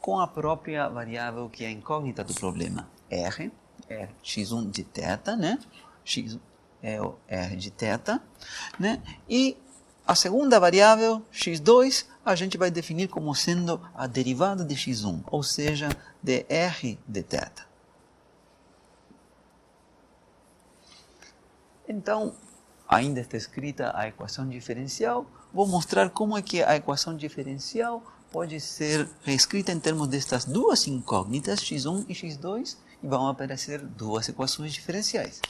com a própria variável que é a incógnita do problema, r, é x1 de θ, né? X é o r de θ, né? E a segunda variável, x2, a gente vai definir como sendo a derivada de x1, ou seja, de r de θ. Então, ainda está escrita a equação diferencial. Vou mostrar como é que a equação diferencial pode ser reescrita em termos destas duas incógnitas, x1 e x2, e vão aparecer duas equações diferenciais.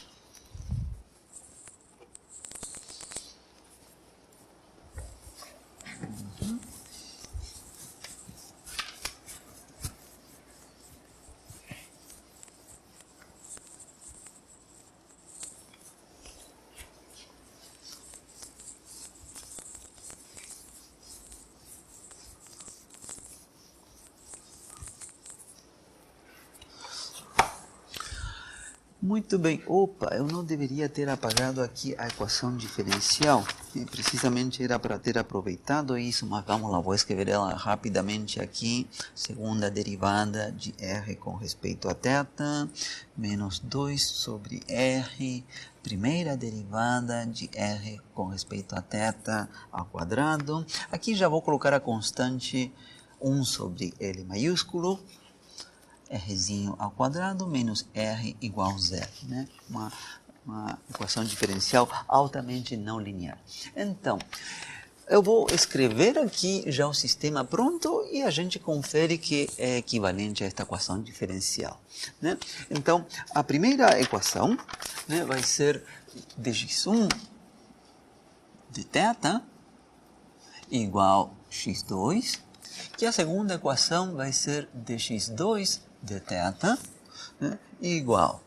Muito bem. Opa, eu não deveria ter apagado aqui a equação diferencial. Precisamente era para ter aproveitado isso, mas vamos lá, vou escrever ela rapidamente aqui. Segunda derivada de r com respeito a θ, menos 2 sobre r. Primeira derivada de r com respeito a θ ao quadrado. Aqui já vou colocar a constante 1 sobre L maiúsculo. Rzinho ao quadrado menos r igual a 0, né? Uma equação diferencial altamente não linear. Então, eu vou escrever aqui já o sistema pronto e a gente confere que é equivalente a esta equação diferencial, né? Então, a primeira equação, né, vai ser dx1 de θ igual a x2, que a segunda equação vai ser dx2 de θ, né, igual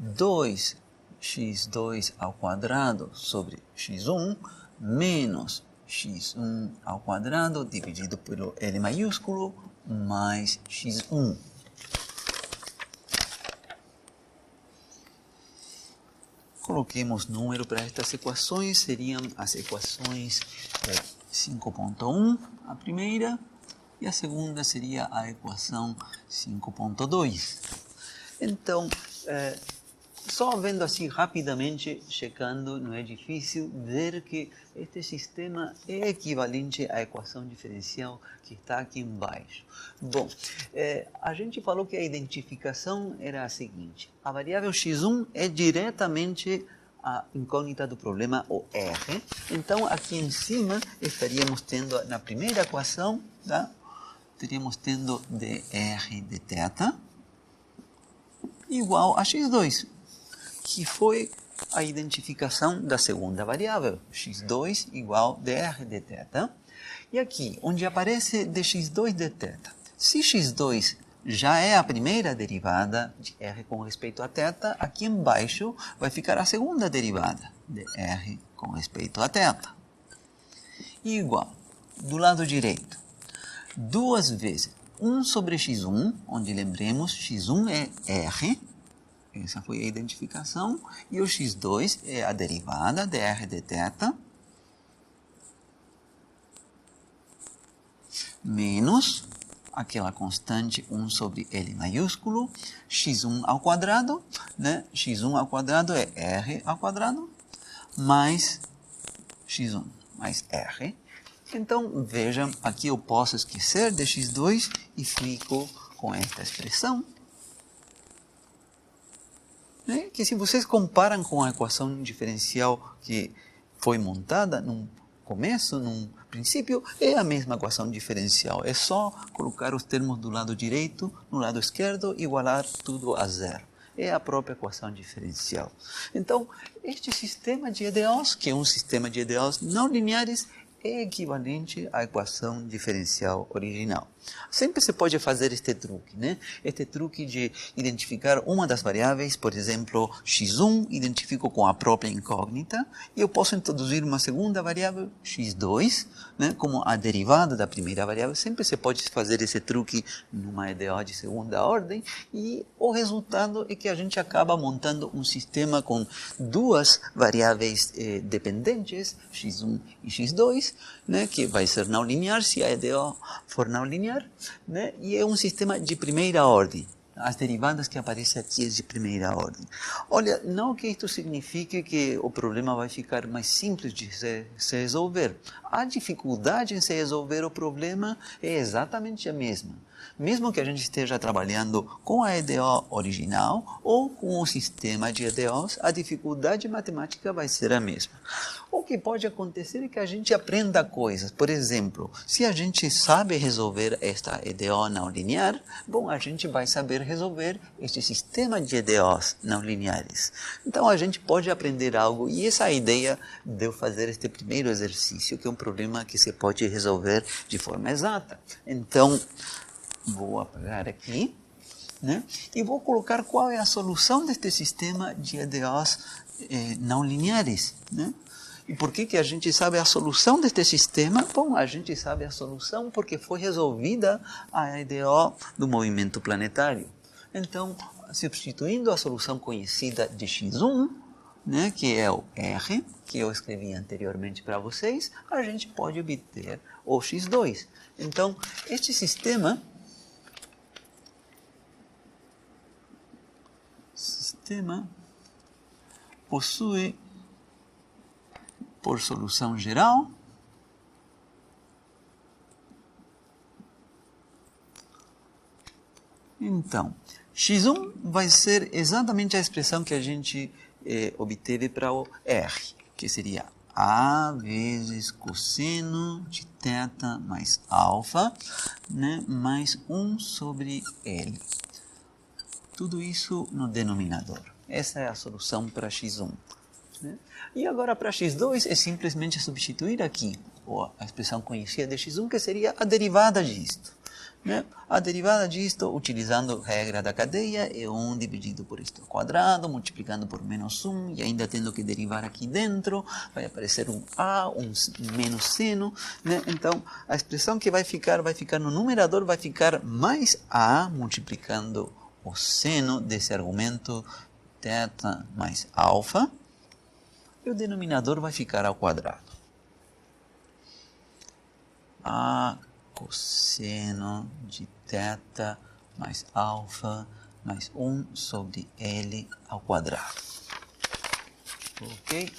2x2 ao quadrado sobre x1 menos x1 ao quadrado dividido pelo L maiúsculo mais x1. Coloquemos número para estas equações, seriam as equações 5.1, a primeira, e a segunda seria a equação 5.2. Então, só vendo assim rapidamente, checando, não é difícil ver que este sistema é equivalente à equação diferencial que está aqui embaixo. Bom, a gente falou que a identificação era a seguinte: a variável x1 é diretamente a incógnita do problema, o r. Então, aqui em cima estaríamos tendo, na primeira equação, tá? Estaríamos tendo dr de θ igual a x2, que foi a identificação da segunda variável, x2 igual dr de θ. E aqui, onde aparece dx2 de θ, se x2 já é a primeira derivada de r com respeito a θ, aqui embaixo vai ficar a segunda derivada de r com respeito a θ. E igual, do lado direito, duas vezes 1 sobre x1, onde lembremos, x1 é r, essa foi a identificação, e o x2 é a derivada de r de θ, menos aquela constante 1 sobre L maiúsculo, x1 ao quadrado, né? x1 ao quadrado é r ao quadrado, mais x1 mais r. Então, vejam, aqui eu posso esquecer de x2 e fico com esta expressão, né? Que se vocês comparam com a equação diferencial que foi montada num começo, num princípio, é a mesma equação diferencial. É só colocar os termos do lado direito no lado esquerdo e igualar tudo a zero. É a própria equação diferencial. Então, este sistema de EDOs, que é um sistema de EDOs não lineares, é equivalente à equação diferencial original. Sempre se pode fazer este truque, né? Este truque de identificar uma das variáveis, por exemplo, x1, identifico com a própria incógnita, e eu posso introduzir uma segunda variável, x2, né, como a derivada da primeira variável. Sempre se pode fazer esse truque numa EDO de segunda ordem, e o resultado é que a gente acaba montando um sistema com duas variáveis dependentes, x1 e x2, né, que vai ser não linear se a EDO for não linear, né, e é um sistema de primeira ordem. As derivadas que aparecem aqui é de primeira ordem. Olha, não que isto signifique que o problema vai ficar mais simples de se resolver. A dificuldade em se resolver o problema é exatamente a mesma. Mesmo que a gente esteja trabalhando com a EDO original ou com o sistema de EDOs, a dificuldade matemática vai ser a mesma. O que pode acontecer é que a gente aprenda coisas. Por exemplo, se a gente sabe resolver esta EDO não linear, bom, a gente vai saber resolver este sistema de EDOs não lineares. Então, a gente pode aprender algo, e essa é a ideia de eu fazer este primeiro exercício, que é um problema que se pode resolver de forma exata. Então, vou apagar aqui, né? E vou colocar qual é a solução deste sistema de EDOs não lineares, né? E por que a gente sabe a solução deste sistema? Bom, a gente sabe a solução porque foi resolvida a EDO do movimento planetário. Então, substituindo a solução conhecida de x1, né, que é o R, que eu escrevi anteriormente para vocês, a gente pode obter o x2. Então, este sistema possui, por solução geral, então, x1 vai ser exatamente a expressão que a gente obteve para o R, que seria A vezes cosseno de θ mais alfa, né, mais 1 sobre L. Tudo isso no denominador. Essa é a solução para x1. Né? E agora para x2 é simplesmente substituir aqui a expressão conhecida de x1, que seria a derivada disto. Né? A derivada disto, utilizando a regra da cadeia, é 1 dividido por isto ao quadrado, multiplicando por menos 1, e ainda tendo que derivar aqui dentro, vai aparecer um A, um menos seno. Né? Então, a expressão que vai ficar no numerador, vai ficar mais A, multiplicando o seno desse argumento θ mais alfa, e o denominador vai ficar ao quadrado. A cosseno de θ mais alfa mais 1 sobre L ao quadrado. Ok?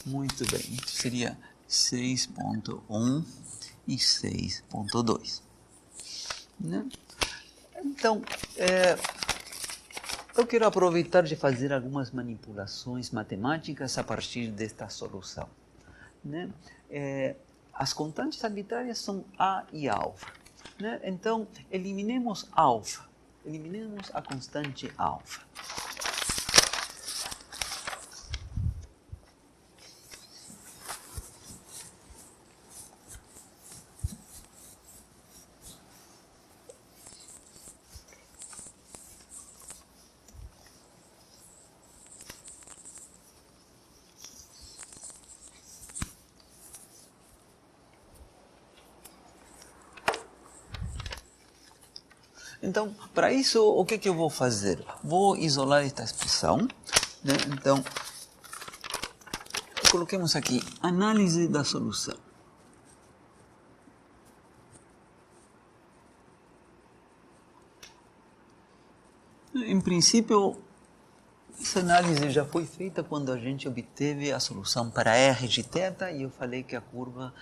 Muito bem, isso seria 6.1 e 6.2. Né? Então, eu quero aproveitar de fazer algumas manipulações matemáticas a partir desta solução. Né? As constantes arbitrárias são A e alfa. Né? Então, eliminemos alfa. Eliminemos a constante alfa. Então, para isso, o que eu vou fazer? Vou isolar esta expressão, né? Então, coloquemos aqui, análise da solução. Em princípio, essa análise já foi feita quando a gente obteve a solução para r de θ e eu falei que a curva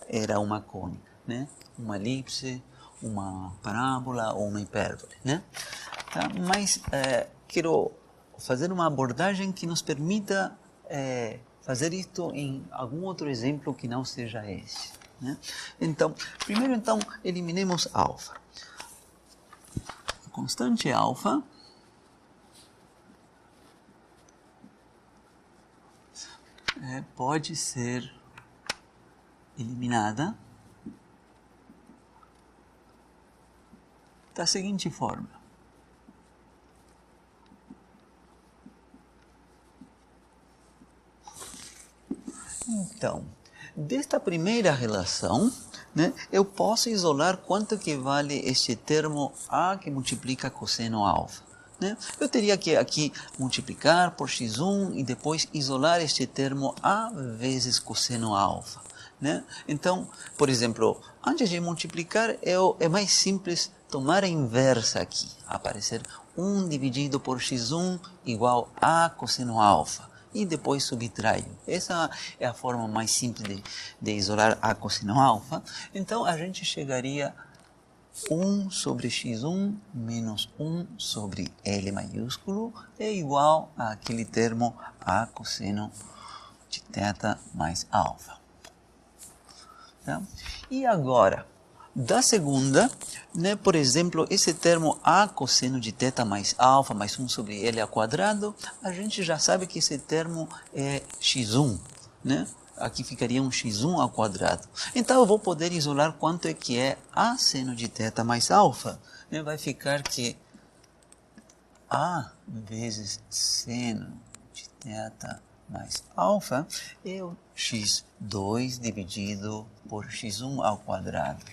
era uma cônica, né? Uma elipse, uma parábola ou uma hipérbole, né? Tá? Mas quero fazer uma abordagem que nos permita fazer isto em algum outro exemplo que não seja esse, né? Então, primeiro eliminemos alfa. A constante alfa pode ser eliminada da seguinte forma. Então, desta primeira relação, né, eu posso isolar quanto que vale este termo A que multiplica cosseno alfa. Né? Eu teria que aqui multiplicar por x1 e depois isolar este termo A vezes cosseno alfa. Né? Então, por exemplo, antes de multiplicar, é mais simples tomar a inversa aqui. Aparecer 1 dividido por x1 igual a cosseno alfa. E depois subtraio. Essa é a forma mais simples de isolar a cosseno alfa. Então, a gente chegaria 1 sobre x1 menos 1 sobre L maiúsculo é igual àquele termo A cosseno de θ mais alfa. Tá? E agora, da segunda, né, por exemplo, esse termo A cosseno de θ mais alfa mais 1 sobre L ao quadrado, a gente já sabe que esse termo é x1, né? Aqui ficaria um x1 ao quadrado. Então, eu vou poder isolar quanto é que é A seno de θ mais alfa. Né? Vai ficar que A vezes seno de θ mais alfa é o x2 dividido por x1 ao quadrado.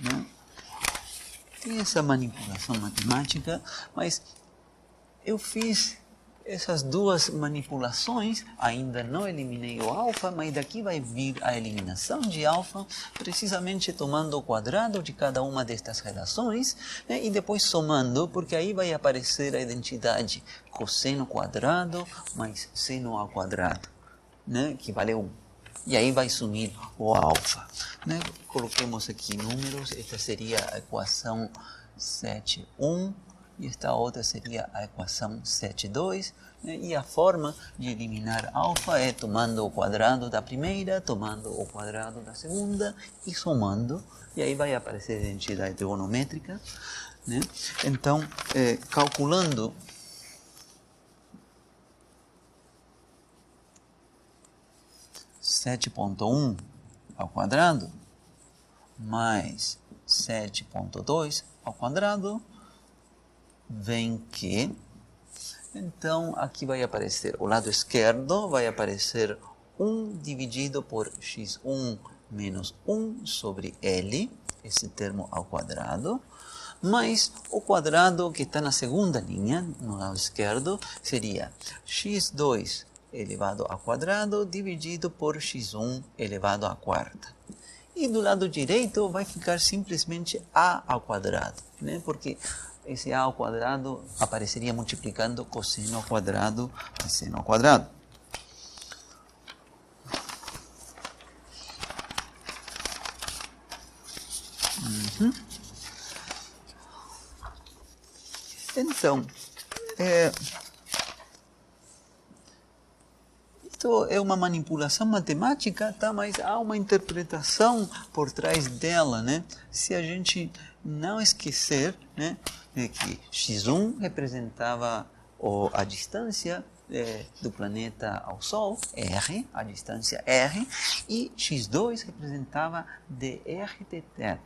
Né? Tem essa manipulação matemática, mas eu fiz essas duas manipulações, ainda não eliminei o alfa, mas daqui vai vir a eliminação de alfa, precisamente tomando o quadrado de cada uma destas relações, né, e depois somando, porque aí vai aparecer a identidade cosseno quadrado mais seno ao quadrado, né, que vale 1. E aí vai sumir o alfa. Né? Coloquemos aqui números, esta seria a equação 7,1. E esta outra seria a equação 7,2, né? E a forma de eliminar alfa é tomando o quadrado da primeira, tomando o quadrado da segunda e somando. E aí vai aparecer a identidade trigonométrica. Né? Então, calculando (7,1) ao quadrado mais 7,2 ao quadrado, vem que, então aqui vai aparecer, o lado esquerdo vai aparecer 1 dividido por x1 menos 1 sobre L, esse termo ao quadrado, mais o quadrado que está na segunda linha, no lado esquerdo, seria x2 elevado ao quadrado dividido por x1 elevado à quarta. E do lado direito vai ficar simplesmente a ao quadrado, né? Porque esse a ao quadrado apareceria multiplicando cosseno ao quadrado mais seno ao quadrado. Então, isto é uma manipulação matemática, tá? Mas há uma interpretação por trás dela, né? Se a gente não esquecer, né, de que x1 representava a distância do planeta ao Sol, r, a distância r, e x2 representava dr de θ.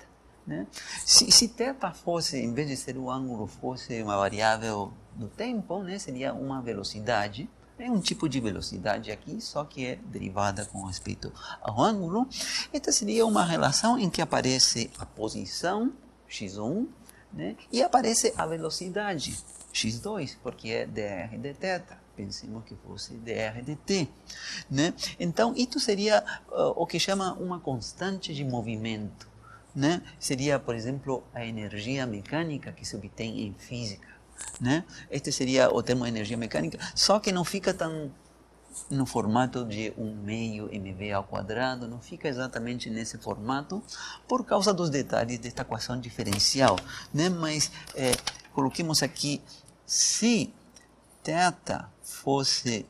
Né? Se θ fosse, em vez de ser o ângulo, fosse uma variável do tempo, né, seria uma velocidade. É um tipo de velocidade aqui, só que é derivada com respeito ao ângulo. Esta seria uma relação em que aparece a posição x1 né? E aparece a velocidade, x2, porque é dr de θ. Pensemos que fosse dr de t, né? Então, isso seria o que chama uma constante de movimento, né? Seria, por exemplo, a energia mecânica que se obtém em física, né? Este seria o termo energia mecânica, só que não fica tão no formato de 1/2 mv ao quadrado, não fica exatamente nesse formato por causa dos detalhes desta equação diferencial, né? Mas coloquemos aqui, se θ fosse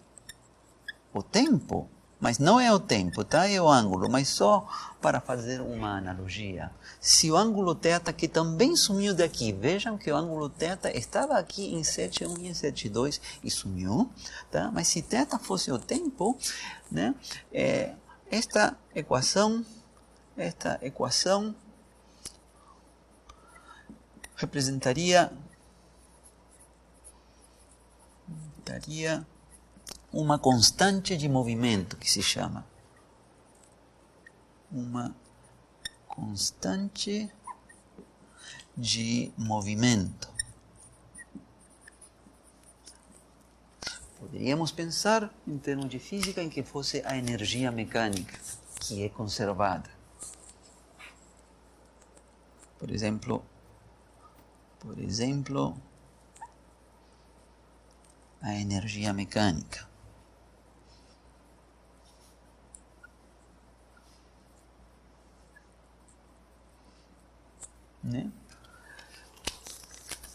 o tempo, mas não é o tempo, tá? É o ângulo, mas só para fazer uma analogia. Se o ângulo θ, que também sumiu daqui, vejam que o ângulo θ estava aqui em 7,1 e em 7,2 e sumiu, tá? Mas se θ fosse o tempo, né? Esta equação representaria uma constante de movimento, que se chama uma constante de movimento. Poderíamos pensar, em termos de física, em que fosse a energia mecânica, que é conservada. Por exemplo, a energia mecânica. Né?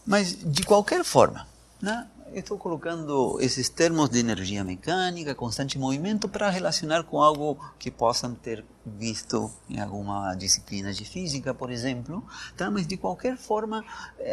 Mas, de qualquer forma, né? Eu estou colocando esses termos de energia mecânica, constante movimento, para relacionar com algo que possam ter visto em alguma disciplina de física, por exemplo. Tá? Mas, de qualquer forma,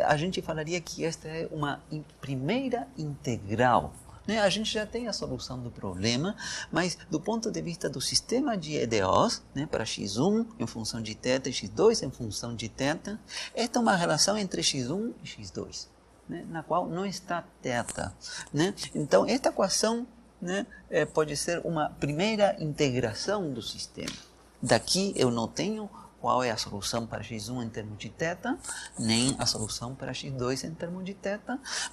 a gente falaria que esta é uma primeira integral. Né? A gente já tem a solução do problema, mas do ponto de vista do sistema de EDOs, né, para x1 em função de θ e x2 em função de θ, esta é uma relação entre x1 e x2. Né, na qual não está θ. Né? Então, esta equação, né, pode ser uma primeira integração do sistema. Daqui eu não tenho qual é a solução para x1 em termos de θ, nem a solução para x2 em termos de θ,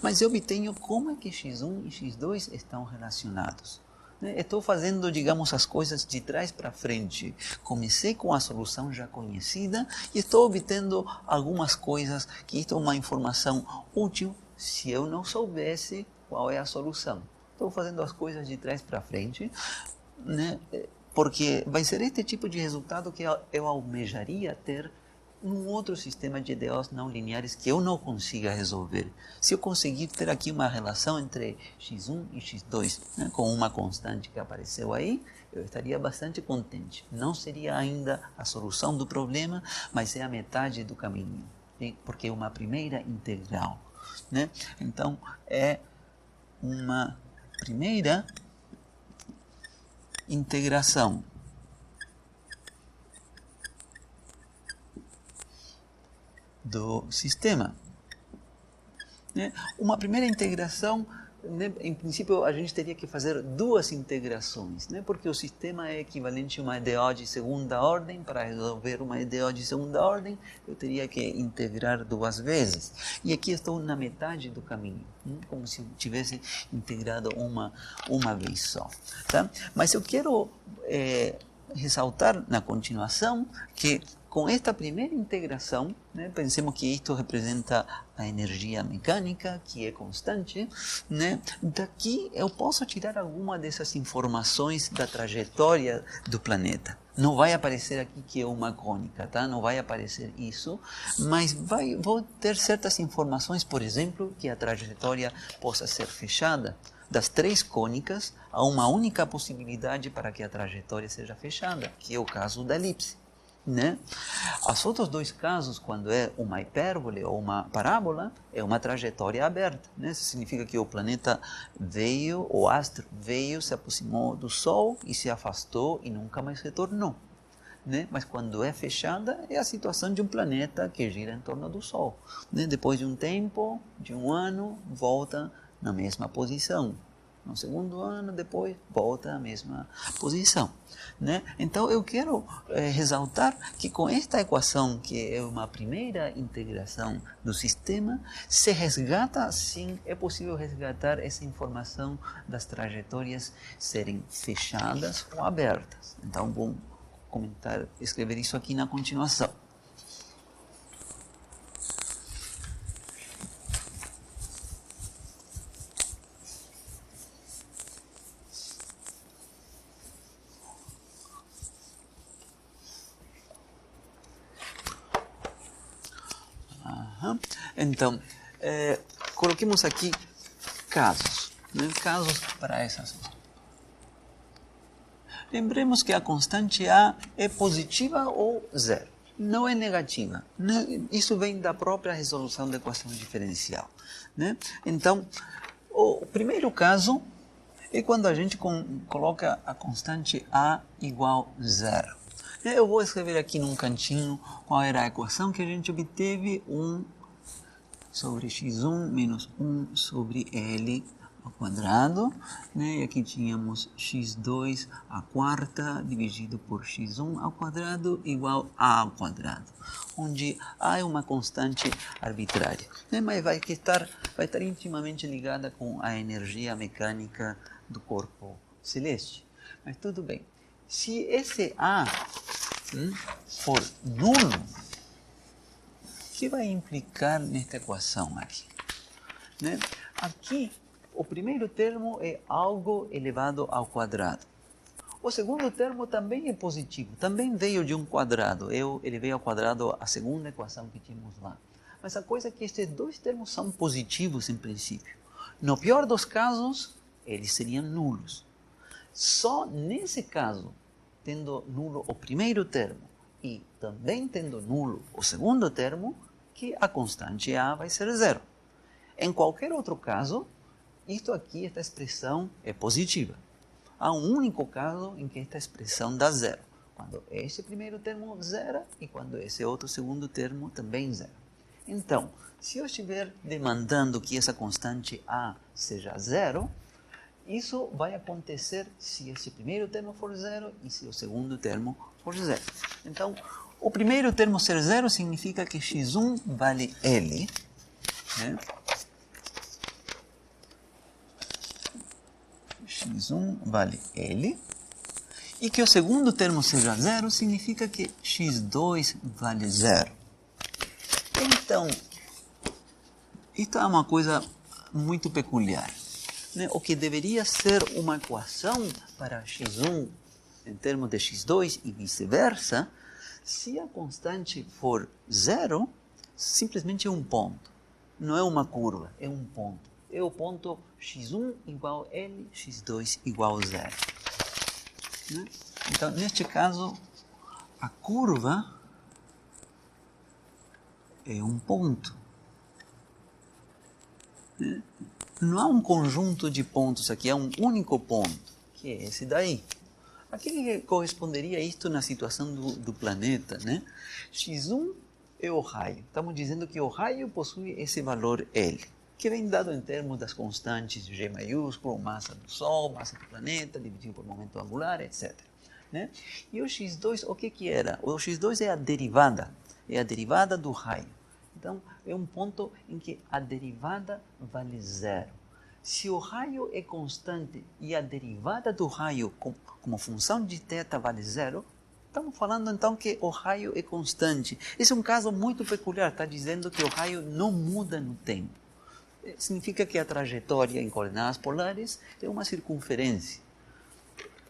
mas eu obtenho como é que x1 e x2 estão relacionados. Estou fazendo, digamos, as coisas de trás para frente. Comecei com a solução já conhecida e estou obtendo algumas coisas que isto é uma informação útil se eu não soubesse qual é a solução. Estou fazendo as coisas de trás para frente, né? Porque vai ser este tipo de resultado que eu almejaria ter num outro sistema de EDOs não lineares que eu não consiga resolver. Se eu conseguir ter aqui uma relação entre x1 e x2, né, com uma constante que apareceu aí, eu estaria bastante contente. Não seria ainda a solução do problema, mas é a metade do caminho, porque é uma primeira integral. Né? Então, é uma primeira integração do sistema. Né? Uma primeira integração, né, em princípio a gente teria que fazer duas integrações, né, porque o sistema é equivalente a uma EDO de segunda ordem. Para resolver uma EDO de segunda ordem, eu teria que integrar duas vezes. E aqui estou na metade do caminho, né, como se eu tivesse integrado uma vez só. Tá? Mas eu quero ressaltar na continuação que com esta primeira integração, né, pensemos que isto representa a energia mecânica, que é constante, né? Daqui eu posso tirar alguma dessas informações da trajetória do planeta. Não vai aparecer aqui que é uma cônica, tá? Não vai aparecer isso, mas vou ter certas informações, por exemplo, que a trajetória possa ser fechada. Das três cônicas, há uma única possibilidade para que a trajetória seja fechada, que é o caso da elipse. Né? Os outros dois casos, quando é uma hipérbole ou uma parábola, é uma trajetória aberta. Né? Isso significa que o planeta veio, o astro veio, se aproximou do Sol e se afastou e nunca mais retornou. Né? Mas quando é fechada, é a situação de um planeta que gira em torno do Sol. Né? Depois de um tempo, de um ano, volta na mesma posição. No segundo ano, depois, volta à mesma posição, né? Então, eu quero ressaltar que com esta equação, que é uma primeira integração do sistema, se resgata, sim, é possível resgatar essa informação das trajetórias serem fechadas ou abertas. Então, vou comentar, escrever isso aqui na continuação. Então, coloquemos aqui casos, né? Casos para essas. Lembremos que a constante A é positiva ou zero, não é negativa. Isso vem da própria resolução da equação diferencial, né? Então, o primeiro caso é quando a gente coloca a constante A igual a zero. Eu vou escrever aqui num cantinho qual era a equação que a gente obteve, 1 sobre x1 menos 1 sobre L ao quadrado, né? E aqui tínhamos x2 à quarta dividido por x1 ao quadrado igual a ao quadrado, onde A é uma constante arbitrária, né? Mas vai estar intimamente ligada com a energia mecânica do corpo celeste. Mas tudo bem. Se esse A for nulo, o que vai implicar nesta equação aqui? Né? Aqui, o primeiro termo é algo elevado ao quadrado. O segundo termo também é positivo, também veio de um quadrado. Eu elevei ao quadrado a segunda equação que tínhamos lá. Mas a coisa é que estes dois termos são positivos em princípio. No pior dos casos, eles seriam nulos. Só nesse caso, tendo nulo o primeiro termo e também tendo nulo o segundo termo, que a constante A vai ser zero. Em qualquer outro caso, esta expressão é positiva. Há um único caso em que esta expressão dá zero, quando este primeiro termo zera e quando esse outro segundo termo também zera. Então, se eu estiver demandando que essa constante A seja zero, isso vai acontecer se esse primeiro termo for zero e se o segundo termo for zero. Então, o primeiro termo ser zero significa que x1 vale L, né? x1 vale L. E que o segundo termo seja zero significa que x2 vale zero. Então, isto é uma coisa muito peculiar, né? O que deveria ser uma equação para x1 em termos de x2 e vice-versa, se a constante for zero, simplesmente é um ponto. Não é uma curva, é um ponto. É o ponto x1 igual a L, x2 igual a zero. Né? Então, neste caso, a curva é um ponto. Né? Não há um conjunto de pontos aqui, é um único ponto, que é esse daí. A que corresponderia isto na situação do planeta, né? x1 é o raio. Estamos dizendo que o raio possui esse valor L, que vem dado em termos das constantes G maiúsculo, massa do Sol, massa do planeta, dividido por momento angular, etc. Né? E o x2, o que era? O x2 é a derivada do raio. Então, é um ponto em que a derivada vale zero. Se o raio é constante e a derivada do raio como função de θ vale zero, estamos falando então que o raio é constante. Esse é um caso muito peculiar, está dizendo que o raio não muda no tempo. Significa que a trajetória em coordenadas polares é uma circunferência.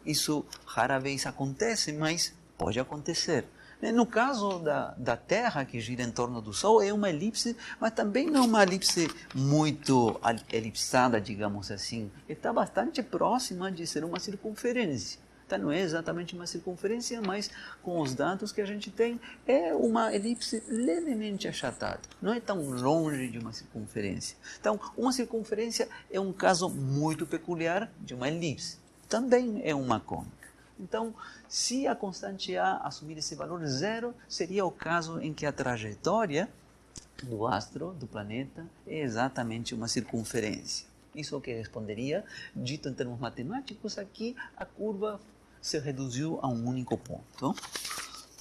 Isso rara vez acontece, mas pode acontecer. No caso da Terra, que gira em torno do Sol, é uma elipse, mas também não é uma elipse muito elipsada, digamos assim. Está bastante próxima de ser uma circunferência. Então, não é exatamente uma circunferência, mas com os dados que a gente tem, é uma elipse levemente achatada. Não é tão longe de uma circunferência. Então, uma circunferência é um caso muito peculiar de uma elipse. Também é uma cônica. Então, se a constante A assumir esse valor zero, seria o caso em que a trajetória do astro, do planeta, é exatamente uma circunferência. Isso que responderia, dito em termos matemáticos, aqui a curva se reduziu a um único ponto.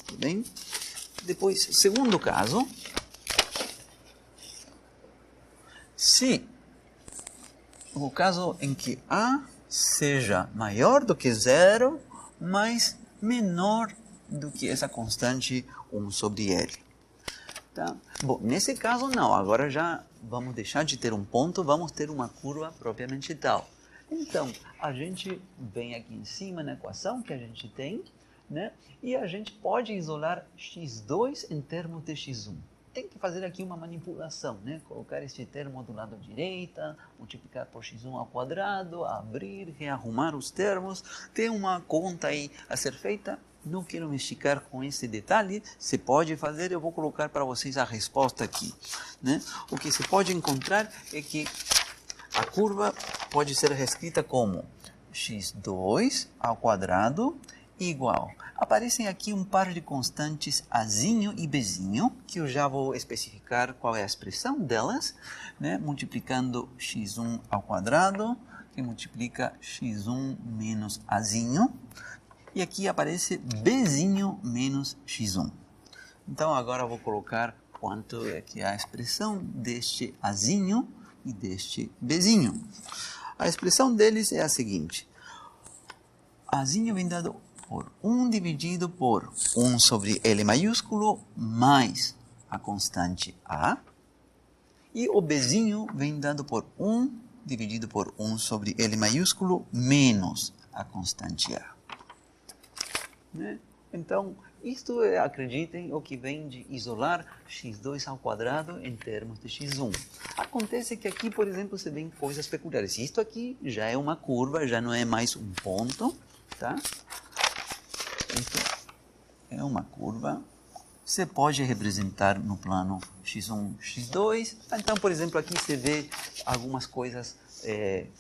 Tudo bem? Depois, segundo caso, se o caso em que A seja maior do que zero, mas menor do que essa constante 1 sobre L. Tá? Bom, nesse caso não, agora já vamos deixar de ter um ponto, vamos ter uma curva propriamente tal. Então, a gente vem aqui em cima na equação que a gente tem, né? E a gente pode isolar x2 em termos de x1. Tem que fazer aqui uma manipulação, né? Colocar este termo do lado direito, multiplicar por x1 ao quadrado, abrir, rearrumar os termos. Tem uma conta aí a ser feita. Não quero me esticar com esse detalhe. Se pode fazer, eu vou colocar para vocês a resposta aqui, né? O que se pode encontrar é que a curva pode ser reescrita como x2 ao quadrado igual. Aparecem aqui um par de constantes azinho e bzinho, que eu já vou especificar qual é a expressão delas, né? Multiplicando x1 ao quadrado, que multiplica x1 menos azinho. E aqui aparece bzinho menos x1. Então agora eu vou colocar quanto é que é a expressão deste azinho e deste bzinho. A expressão deles é a seguinte. Azinho vem dado por 1 dividido por 1 sobre L maiúsculo mais a constante A. E o bzinho vem dado por 1 dividido por 1 sobre L maiúsculo menos a constante A. Né? Então, isto é, acreditem, o que vem de isolar x2 ao quadrado em termos de x1. Acontece que aqui, por exemplo, você vê coisas peculiares. Isto aqui já é uma curva, já não é mais um ponto, tá? Isto é uma curva. Você pode representar no plano x1, x2. Então, por exemplo, aqui você vê algumas coisas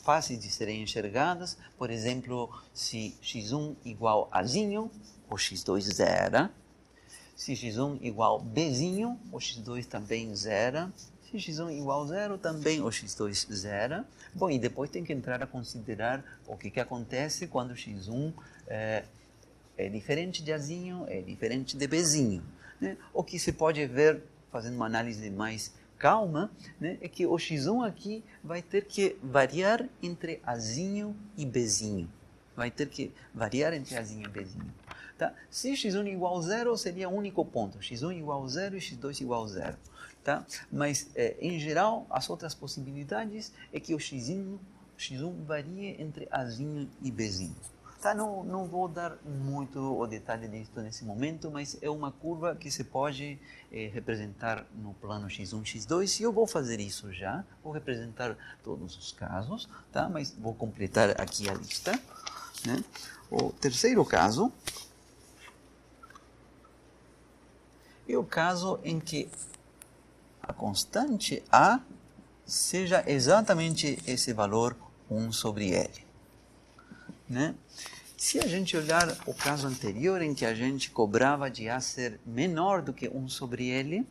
fáceis de serem enxergadas. Por exemplo, se x1 igual a zinho, o x2 zera. Se x1 igual bzinho, o x2 também zera. Se x1 igual a zero, também o x2 zera. Bom, e depois tem que entrar a considerar o que acontece quando x1 é diferente de azinho, é diferente de bzinho. Né? O que se pode ver, fazendo uma análise mais calma, né, é que o x1 aqui vai ter que variar entre azinho e bzinho. Vai ter que variar entre azinho e bzinho. Tá? Se x1 igual a zero, seria o único ponto. x1 igual a zero e x2 igual a zero. Tá? Mas, em geral, as outras possibilidades é que o x1 varie entre azinho e bzinho. Tá, não vou dar muito o detalhe disso nesse momento, mas é uma curva que se pode representar no plano x1, x2, e eu vou fazer isso já, vou representar todos os casos, tá? Mas vou completar aqui a lista. Né? O terceiro caso é o caso em que a constante A seja exatamente esse valor 1 sobre L. Né? Se a gente olhar o caso anterior em que a gente cobrava de A ser menor do que 1 sobre L,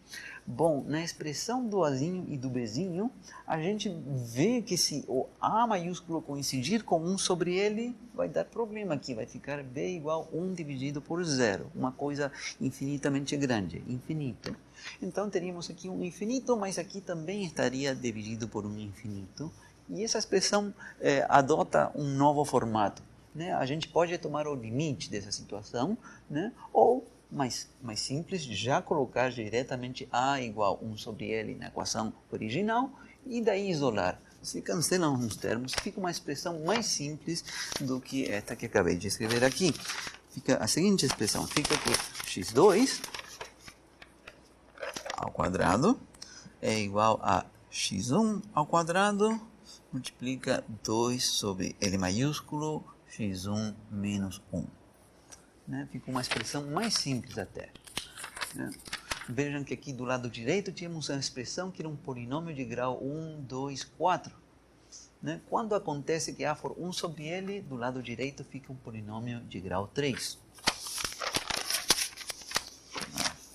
bom, na expressão do Azinho e do Bzinho, a gente vê que se o A maiúsculo coincidir com 1 sobre L, vai dar problema aqui, vai ficar B igual a 1 dividido por 0, uma coisa infinitamente grande, infinito. Então teríamos aqui um infinito, mas aqui também estaria dividido por um infinito, e essa expressão adota um novo formato. Né? A gente pode tomar o limite dessa situação, né? Ou, mais simples, já colocar diretamente A igual a 1 sobre L na equação original e daí isolar. Se cancelam uns termos, fica uma expressão mais simples do que esta que acabei de escrever aqui. Fica a seguinte expressão, fica que x2 ao quadrado é igual a x1 ao quadrado multiplica 2 sobre L maiúsculo x1 menos 1. Né? Fica uma expressão mais simples até. Né? Vejam que aqui do lado direito tínhamos uma expressão que era um polinômio de grau 1, 2, 4. Né? Quando acontece que A for 1 sobre L, do lado direito fica um polinômio de grau 3.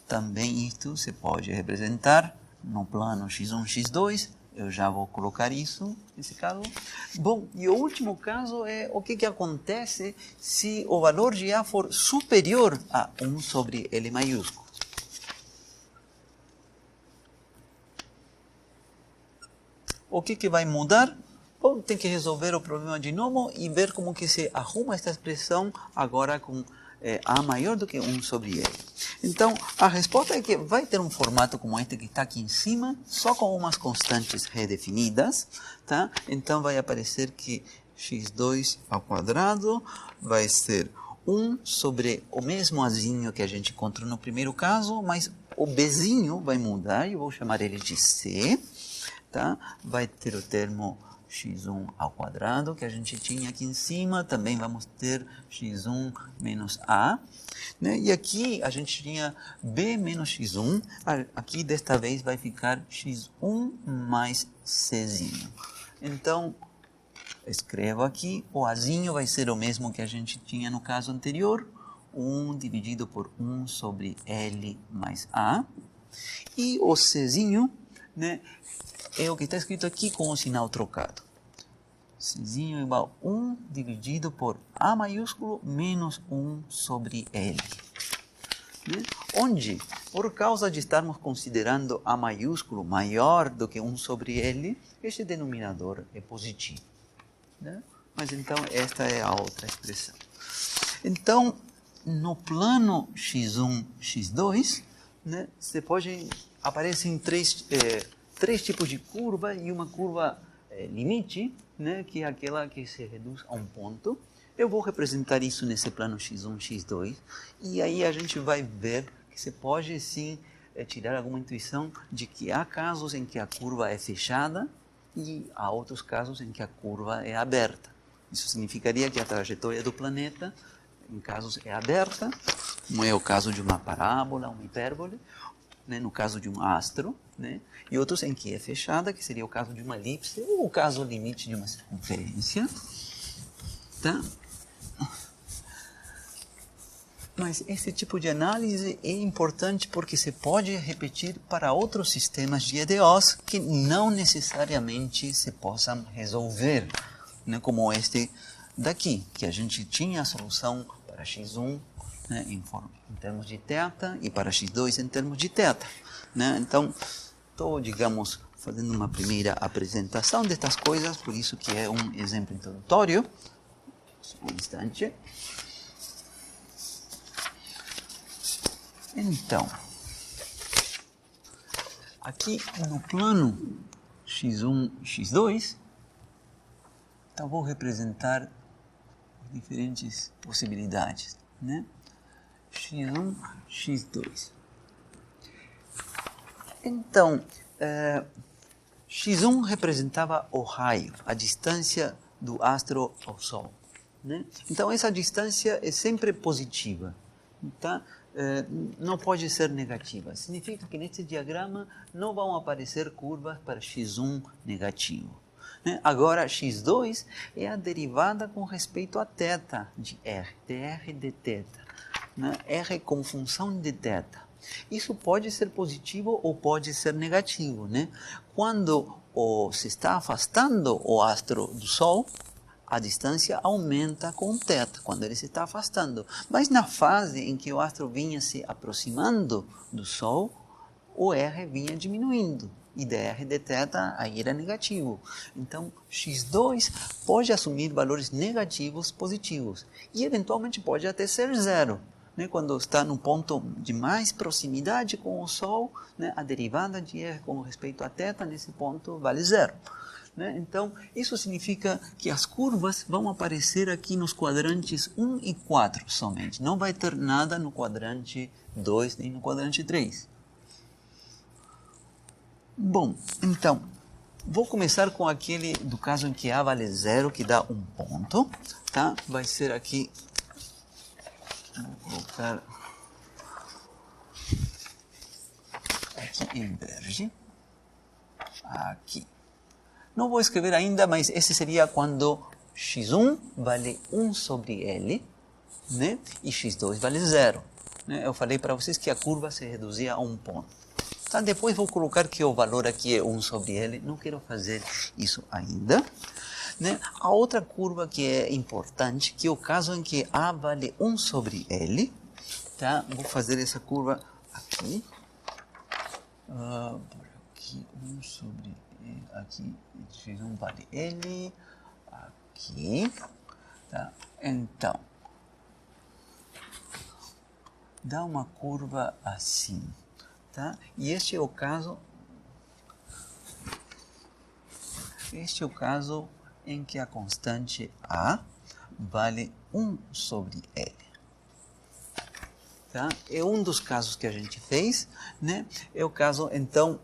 Também isto se pode representar no plano x1, x2, eu já vou colocar isso nesse caso. Bom, e o último caso é o que acontece se o valor de A for superior a 1 sobre L maiúsculo. O que vai mudar? Bom, tem que resolver o problema de novo e ver como que se arruma esta expressão agora com A maior do que 1 sobre L. Então, a resposta é que vai ter um formato como este que está aqui em cima, só com umas constantes redefinidas, tá? Então, vai aparecer que x2 ao quadrado vai ser 1 sobre o mesmo azinho que a gente encontrou no primeiro caso, mas o bzinho vai mudar, eu vou chamar ele de c, tá? Vai ter o termo x1 ao quadrado, que a gente tinha aqui em cima, também vamos ter x1 menos a, né? E aqui a gente tinha b menos x1, aqui desta vez vai ficar x1 mais czinho. Então, escrevo aqui, o azinho vai ser o mesmo que a gente tinha no caso anterior, 1 dividido por 1 sobre L mais a, e o czinho, né, é o que está escrito aqui com o sinal trocado. Czinho igual a 1 dividido por A maiúsculo menos 1 sobre L. Né? Onde, por causa de estarmos considerando A maiúsculo maior do que 1 sobre L, este denominador é positivo. Né? Mas então esta é a outra expressão. Então, no plano x1, x2, né, você pode, aparecem três tipos de curva e uma curva limite, né, que é aquela que se reduz a um ponto. Eu vou representar isso nesse plano x1, x2, e aí a gente vai ver que você pode sim tirar alguma intuição de que há casos em que a curva é fechada e há outros casos em que a curva é aberta. Isso significaria que a trajetória do planeta, em casos, é aberta, como é o caso de uma parábola, uma hipérbole, né, no caso de um astro, né, e outros em que é fechada, que seria o caso de uma elipse, ou o caso limite de uma circunferência. Tá? Mas esse tipo de análise é importante porque se pode repetir para outros sistemas de EDOs que não necessariamente se possam resolver, né, como este daqui, que a gente tinha a solução para x1, né, em termos de θ e para x2 em termos de θ. Né? Então, estou, digamos, fazendo uma primeira apresentação destas coisas, por isso que é um exemplo introdutório. Um instante. Então, aqui no plano x1, x2, então vou representar diferentes possibilidades, né? x1, x2. Então, x1 representava o raio, a distância do astro ao Sol. Né? Então, essa distância é sempre positiva. Tá? Não pode ser negativa. Significa que nesse diagrama não vão aparecer curvas para x1 negativo. Né? Agora, x2 é a derivada com respeito a θ de r, dr de θ. Né? R como função de θ. Isso pode ser positivo ou pode ser negativo. Né? Quando se está afastando o astro do Sol, a distância aumenta com θ, quando ele se está afastando. Mas na fase em que o astro vinha se aproximando do Sol, o R vinha diminuindo. E dr de θ aí era negativo. Então, x2 pode assumir valores negativos positivos. E eventualmente pode até ser zero. Né? Quando está no ponto de mais proximidade com o Sol, né? A derivada de R com respeito a θ nesse ponto vale zero. Né? Então, isso significa que as curvas vão aparecer aqui nos quadrantes 1 e 4 somente. Não vai ter nada no quadrante 2 nem no quadrante 3. Bom, então, vou começar com aquele do caso em que A vale zero, que dá um ponto. Tá? Vai ser aqui, vou colocar aqui em verde. Aqui. Não vou escrever ainda, mas esse seria quando x1 vale 1 sobre L, né? E x2 vale 0. Né? Eu falei para vocês que a curva se reduzia a um ponto. Tá? Depois vou colocar que o valor aqui é 1 sobre L, não quero fazer isso ainda. Né? A outra curva que é importante, que é o caso em que A vale 1 sobre L, tá? Vou fazer essa curva aqui. Por aqui, 1 sobre L, aqui, x1 vale L, aqui, tá? Então, dá uma curva assim, tá? E este é o caso em que a constante A vale 1 sobre L. Tá? É um dos casos que a gente fez, né? É o caso, então,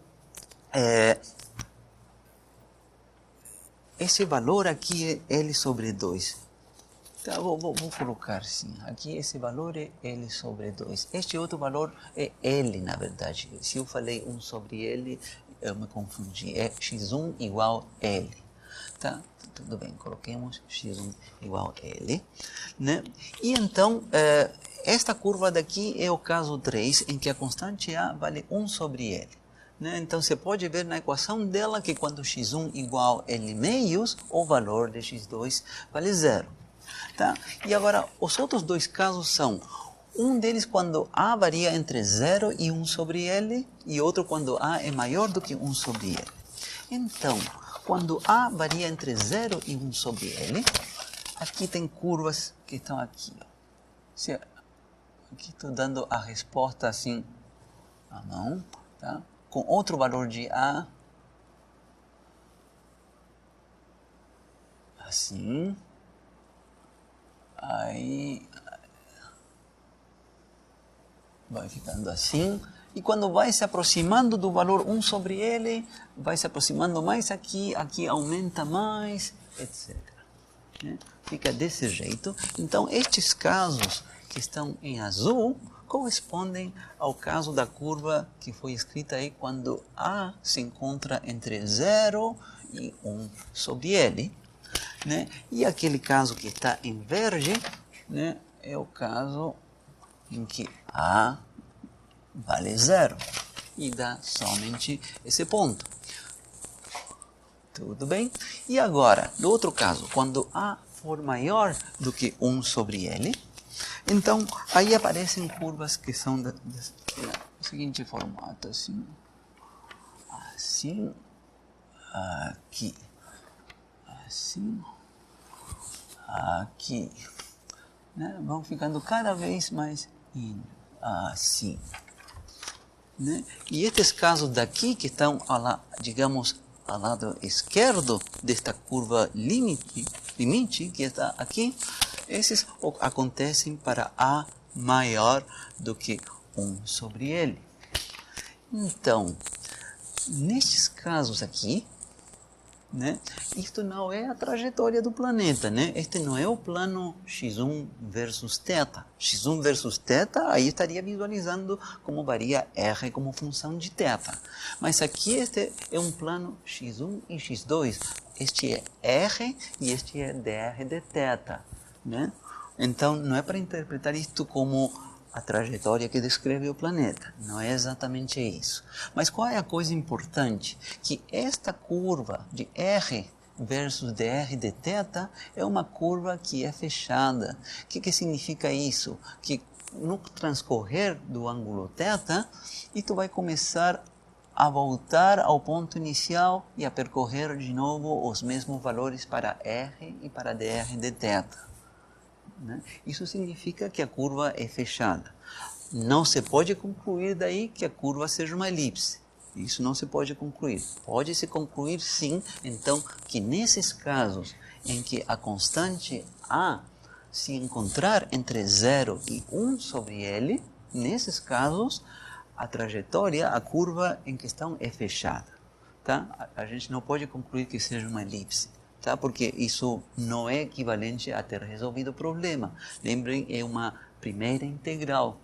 esse valor aqui é L sobre 2. Tá, vou colocar assim, aqui esse valor é L sobre 2. Este outro valor é L, na verdade. Se eu falei 1 sobre L, eu me confundi. É x1 igual L. Tá? Tudo bem, coloquemos x1 igual L. Né? E então, esta curva daqui é o caso 3, em que a constante A vale 1 sobre L. Né? Então, você pode ver na equação dela que quando x1 igual L meios, o valor de x2 vale 0. Tá? E agora, os outros dois casos são, um deles quando A varia entre 0 e 1 sobre L, e outro quando A é maior do que 1 sobre L. Então, quando A varia entre 0 e 1 sobre L, aqui tem curvas que estão aqui. Ó. Aqui estou dando a resposta assim, à mão, tá? Com outro valor de A, assim. Aí vai ficando assim. E quando vai se aproximando do valor 1 sobre L, vai se aproximando mais aqui, aqui aumenta mais, etc. Né? Fica desse jeito. Então, estes casos que estão em azul correspondem ao caso da curva que foi escrita aí quando A se encontra entre 0 e 1 sobre L. Né? E aquele caso que está em verde, né, é o caso em que A vale 0 e dá somente esse ponto. Tudo bem? E agora, no outro caso, quando A for maior do que 1 sobre L, então aí aparecem curvas que são do seguinte formato, assim, assim, aqui, assim, aqui, né? Vão ficando cada vez mais indo assim, né? E estes casos daqui que estão, digamos, ao lado esquerdo desta curva limite que está aqui, esses acontecem para A maior do que 1 sobre L. Então, nestes casos aqui, né, isto não é a trajetória do planeta, né? Este não é o plano x1 versus θ. x1 versus θ, aí estaria visualizando como varia r como função de θ. Mas aqui este é um plano x1 e x2. Este é r e este é dr de θ, né? Então, não é para interpretar isto como a trajetória que descreve o planeta. Não é exatamente isso. Mas qual é a coisa importante? Que esta curva de R versus dr de θ é uma curva que é fechada. O que significa isso? Que no transcorrer do ângulo θ, tu vai começar a voltar ao ponto inicial e a percorrer de novo os mesmos valores para R e para dr de θ. Né? Isso significa que a curva é fechada. Não se pode concluir daí que a curva seja uma elipse. Isso não se pode concluir. Pode-se concluir sim, então, que nesses casos em que a constante A se encontrar entre 0 e 1 sobre L, nesses casos, a trajetória, a curva em questão é fechada. Tá? A gente não pode concluir que seja uma elipse. Tá? Porque isso não é equivalente a ter resolvido o problema. Lembrem, é uma primeira integral,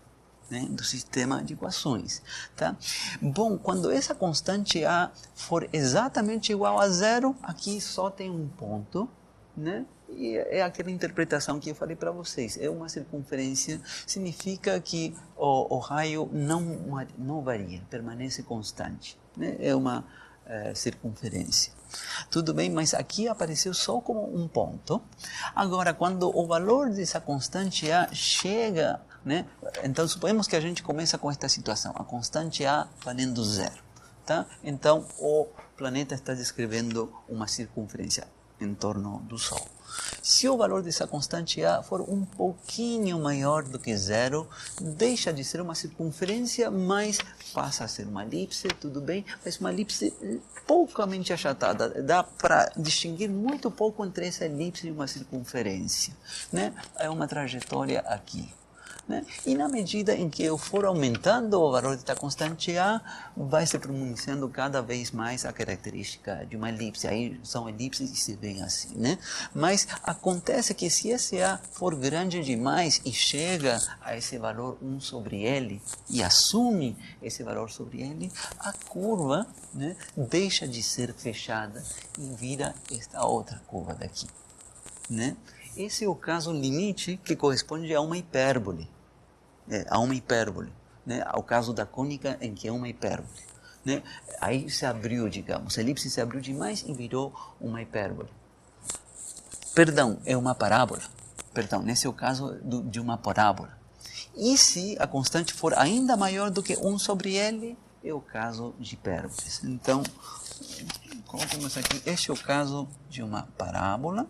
né, do sistema de equações. Tá? Bom, quando essa constante A for exatamente igual a 0, aqui só tem um ponto, né? E é aquela interpretação que eu falei para vocês. É uma circunferência, significa que o raio não varia, permanece constante, né? É uma circunferência. Tudo bem, mas aqui apareceu só como um ponto. Agora, quando o valor dessa constante A chega, né? Então, suponhamos que a gente começa com esta situação, a constante A valendo zero. Tá? Então, o planeta está descrevendo uma circunferência em torno do Sol. Se o valor dessa constante A for um pouquinho maior do que zero, deixa de ser uma circunferência, mas passa a ser uma elipse, tudo bem, mas uma elipse poucamente achatada. Dá para distinguir muito pouco entre essa elipse e uma circunferência, né? É uma trajetória aqui. Né? E na medida em que eu for aumentando o valor da constante A, vai se pronunciando cada vez mais a característica de uma elipse. Aí são elipses e se vê assim, né? Mas acontece que se esse A for grande demais e chega a esse valor 1 sobre L e assume esse valor sobre L, a curva, né, deixa de ser fechada e vira esta outra curva daqui, né? Esse é o caso limite que corresponde a uma hipérbole. A uma hipérbole, né? Ao caso da cônica em que é uma hipérbole, né? Aí se abriu, digamos, a elipse se abriu demais e virou uma hipérbole. Perdão, é uma parábola. Perdão, nesse é o caso de uma parábola. E se a constante for ainda maior do que 1 sobre L, é o caso de hipérboles. Então, coloquemos aqui, este é o caso de uma parábola.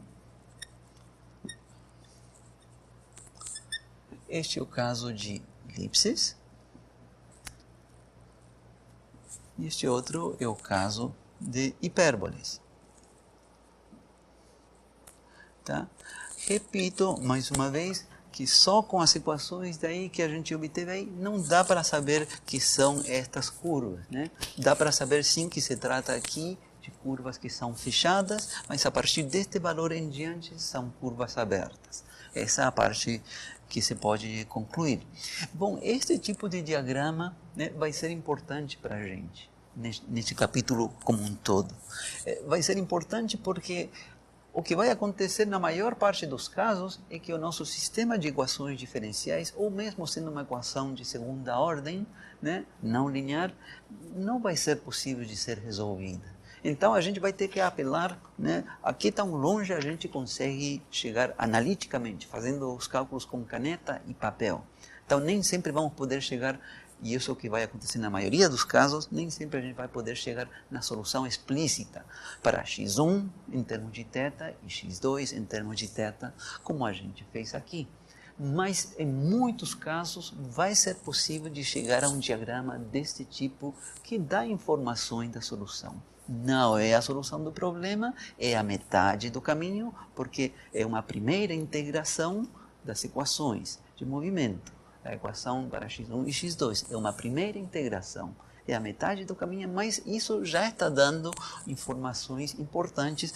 Este é o caso de elipses. E este outro é o caso de hipérboles. Tá? Repito mais uma vez que só com as equações daí que a gente obteve aí não dá para saber que são estas curvas, né? Dá para saber sim que se trata aqui de curvas que são fechadas, mas a partir deste valor em diante são curvas abertas. Essa é a parte que se pode concluir. Bom, este tipo de diagrama, né, vai ser importante para a gente, neste capítulo como um todo. Vai ser importante porque o que vai acontecer na maior parte dos casos é que o nosso sistema de equações diferenciais, ou mesmo sendo uma equação de segunda ordem, né, não linear, não vai ser possível de ser resolvida. Então, a gente vai ter que apelar, né, a que tão longe a gente consegue chegar analiticamente, fazendo os cálculos com caneta e papel. Então, nem sempre vamos poder chegar, e isso é o que vai acontecer na maioria dos casos, nem sempre a gente vai poder chegar na solução explícita para x1 em termos de θ e x2 em termos de θ, como a gente fez aqui. Mas, em muitos casos, vai ser possível de chegar a um diagrama deste tipo que dá informações da solução. Não é a solução do problema, é a metade do caminho, porque é uma primeira integração das equações de movimento. A equação para x1 e x2 é uma primeira integração, é a metade do caminho, mas isso já está dando informações importantes,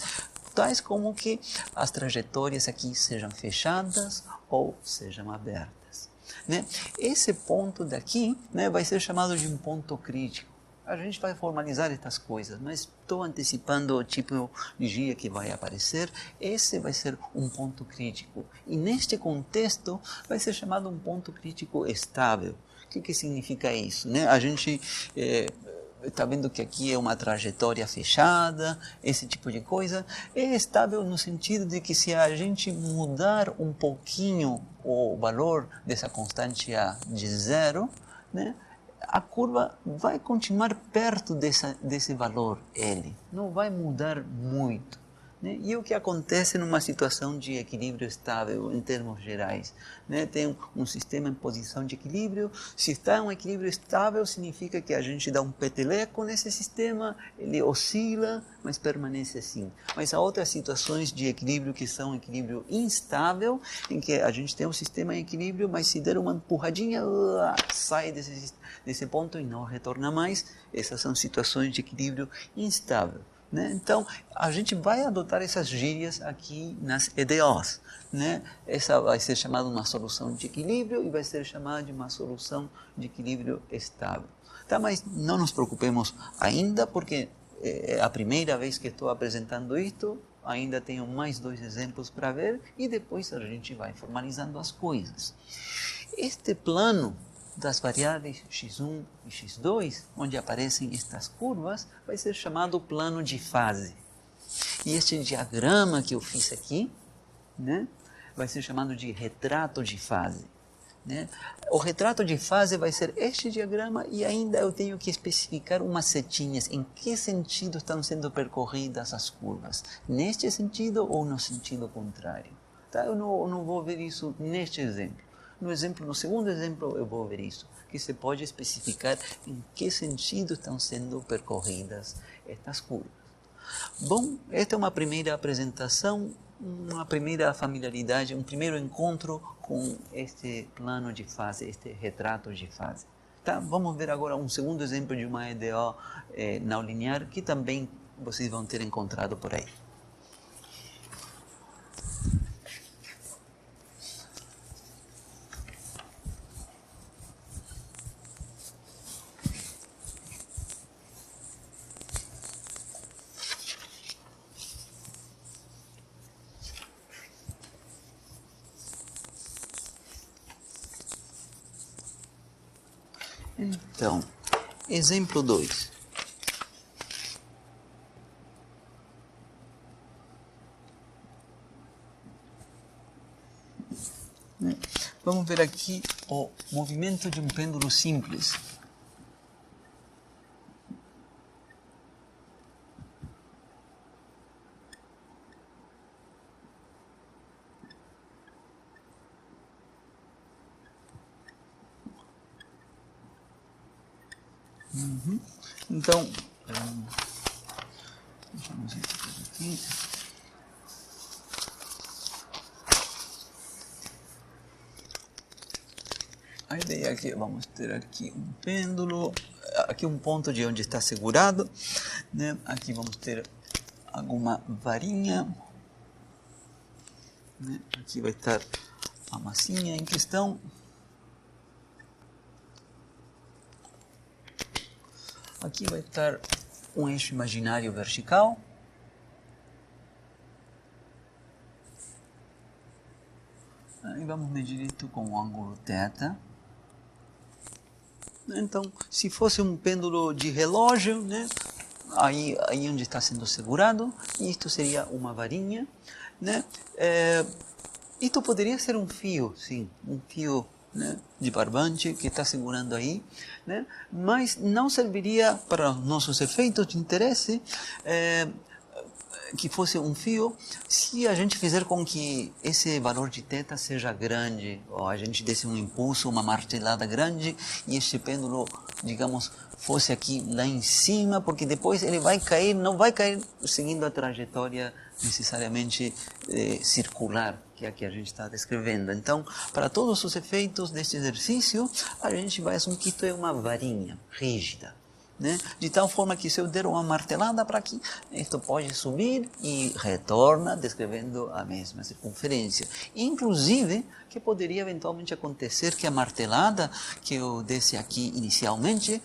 tais como que as trajetórias aqui sejam fechadas ou sejam abertas, né? Esse ponto daqui, né, vai ser chamado de um ponto crítico. A gente vai formalizar estas coisas, mas estou antecipando o tipo de dia que vai aparecer. Esse vai ser um ponto crítico. E neste contexto vai ser chamado um ponto crítico estável. O que significa isso, né? A gente está vendo que aqui é uma trajetória fechada, esse tipo de coisa. É estável no sentido de que se a gente mudar um pouquinho o valor dessa constante A de zero, né, a curva vai continuar perto desse valor L, não vai mudar muito, né? E o que acontece numa situação de equilíbrio estável em termos gerais, né? Tem um sistema em posição de equilíbrio, se está em um equilíbrio estável significa que a gente dá um peteleco nesse sistema, ele oscila, mas permanece assim. Mas há outras situações de equilíbrio que são equilíbrio instável, em que a gente tem um sistema em equilíbrio, mas se der uma empurradinha, sai desse ponto e não retorna mais. Essas são situações de equilíbrio instável, né? Então, a gente vai adotar essas gírias aqui nas EDOs, né? Essa vai ser chamada uma solução de equilíbrio e vai ser chamada de uma solução de equilíbrio estável. Tá? Mas não nos preocupemos ainda, porque é a primeira vez que estou apresentando isto, ainda tenho mais 2 exemplos para ver e depois a gente vai formalizando as coisas. Este plano das variáveis x1 e x2, onde aparecem estas curvas, vai ser chamado plano de fase. E este diagrama que eu fiz aqui, né, vai ser chamado de retrato de fase. Né? O retrato de fase vai ser este diagrama e ainda eu tenho que especificar umas setinhas em que sentido estão sendo percorridas as curvas. Neste sentido ou no sentido contrário. Tá? Eu não vou ver isso neste exemplo. No segundo exemplo, eu vou ver isso, que você pode especificar em que sentido estão sendo percorridas estas curvas. Bom, esta é uma primeira apresentação, uma primeira familiaridade, um primeiro encontro com este plano de fase, este retrato de fase. Tá? Vamos ver agora um segundo exemplo de uma EDO não linear que também vocês vão ter encontrado por aí. Então, exemplo 2. Vamos ver aqui o movimento de um pêndulo simples. Então, deixamos isso aqui. A ideia é que vamos ter aqui um pêndulo, aqui um ponto de onde está segurado, né? Aqui vamos ter alguma varinha, né? Aqui vai estar a massinha em questão. Aqui vai estar um eixo imaginário vertical. E vamos medir isso com o ângulo θ. Então, se fosse um pêndulo de relógio, né? Aí onde está sendo segurado, isto seria uma varinha, né? Isto poderia ser um fio, sim, um fio, né, de barbante que está segurando aí, né? Mas não serviria para nossos efeitos de interesse que fosse um fio se a gente fizer com que esse valor de θ seja grande, ou a gente desse um impulso, uma martelada grande e este pêndulo, digamos, fosse aqui lá em cima, porque depois ele vai cair, não vai cair seguindo a trajetória necessariamente circular, que é a que a gente está descrevendo. Então, para todos os efeitos deste exercício, a gente vai assumir que isto é uma varinha rígida, né? De tal forma que se eu der uma martelada para aqui, isto pode subir e retorna descrevendo a mesma circunferência. Inclusive, que poderia eventualmente acontecer que a martelada que eu desse aqui inicialmente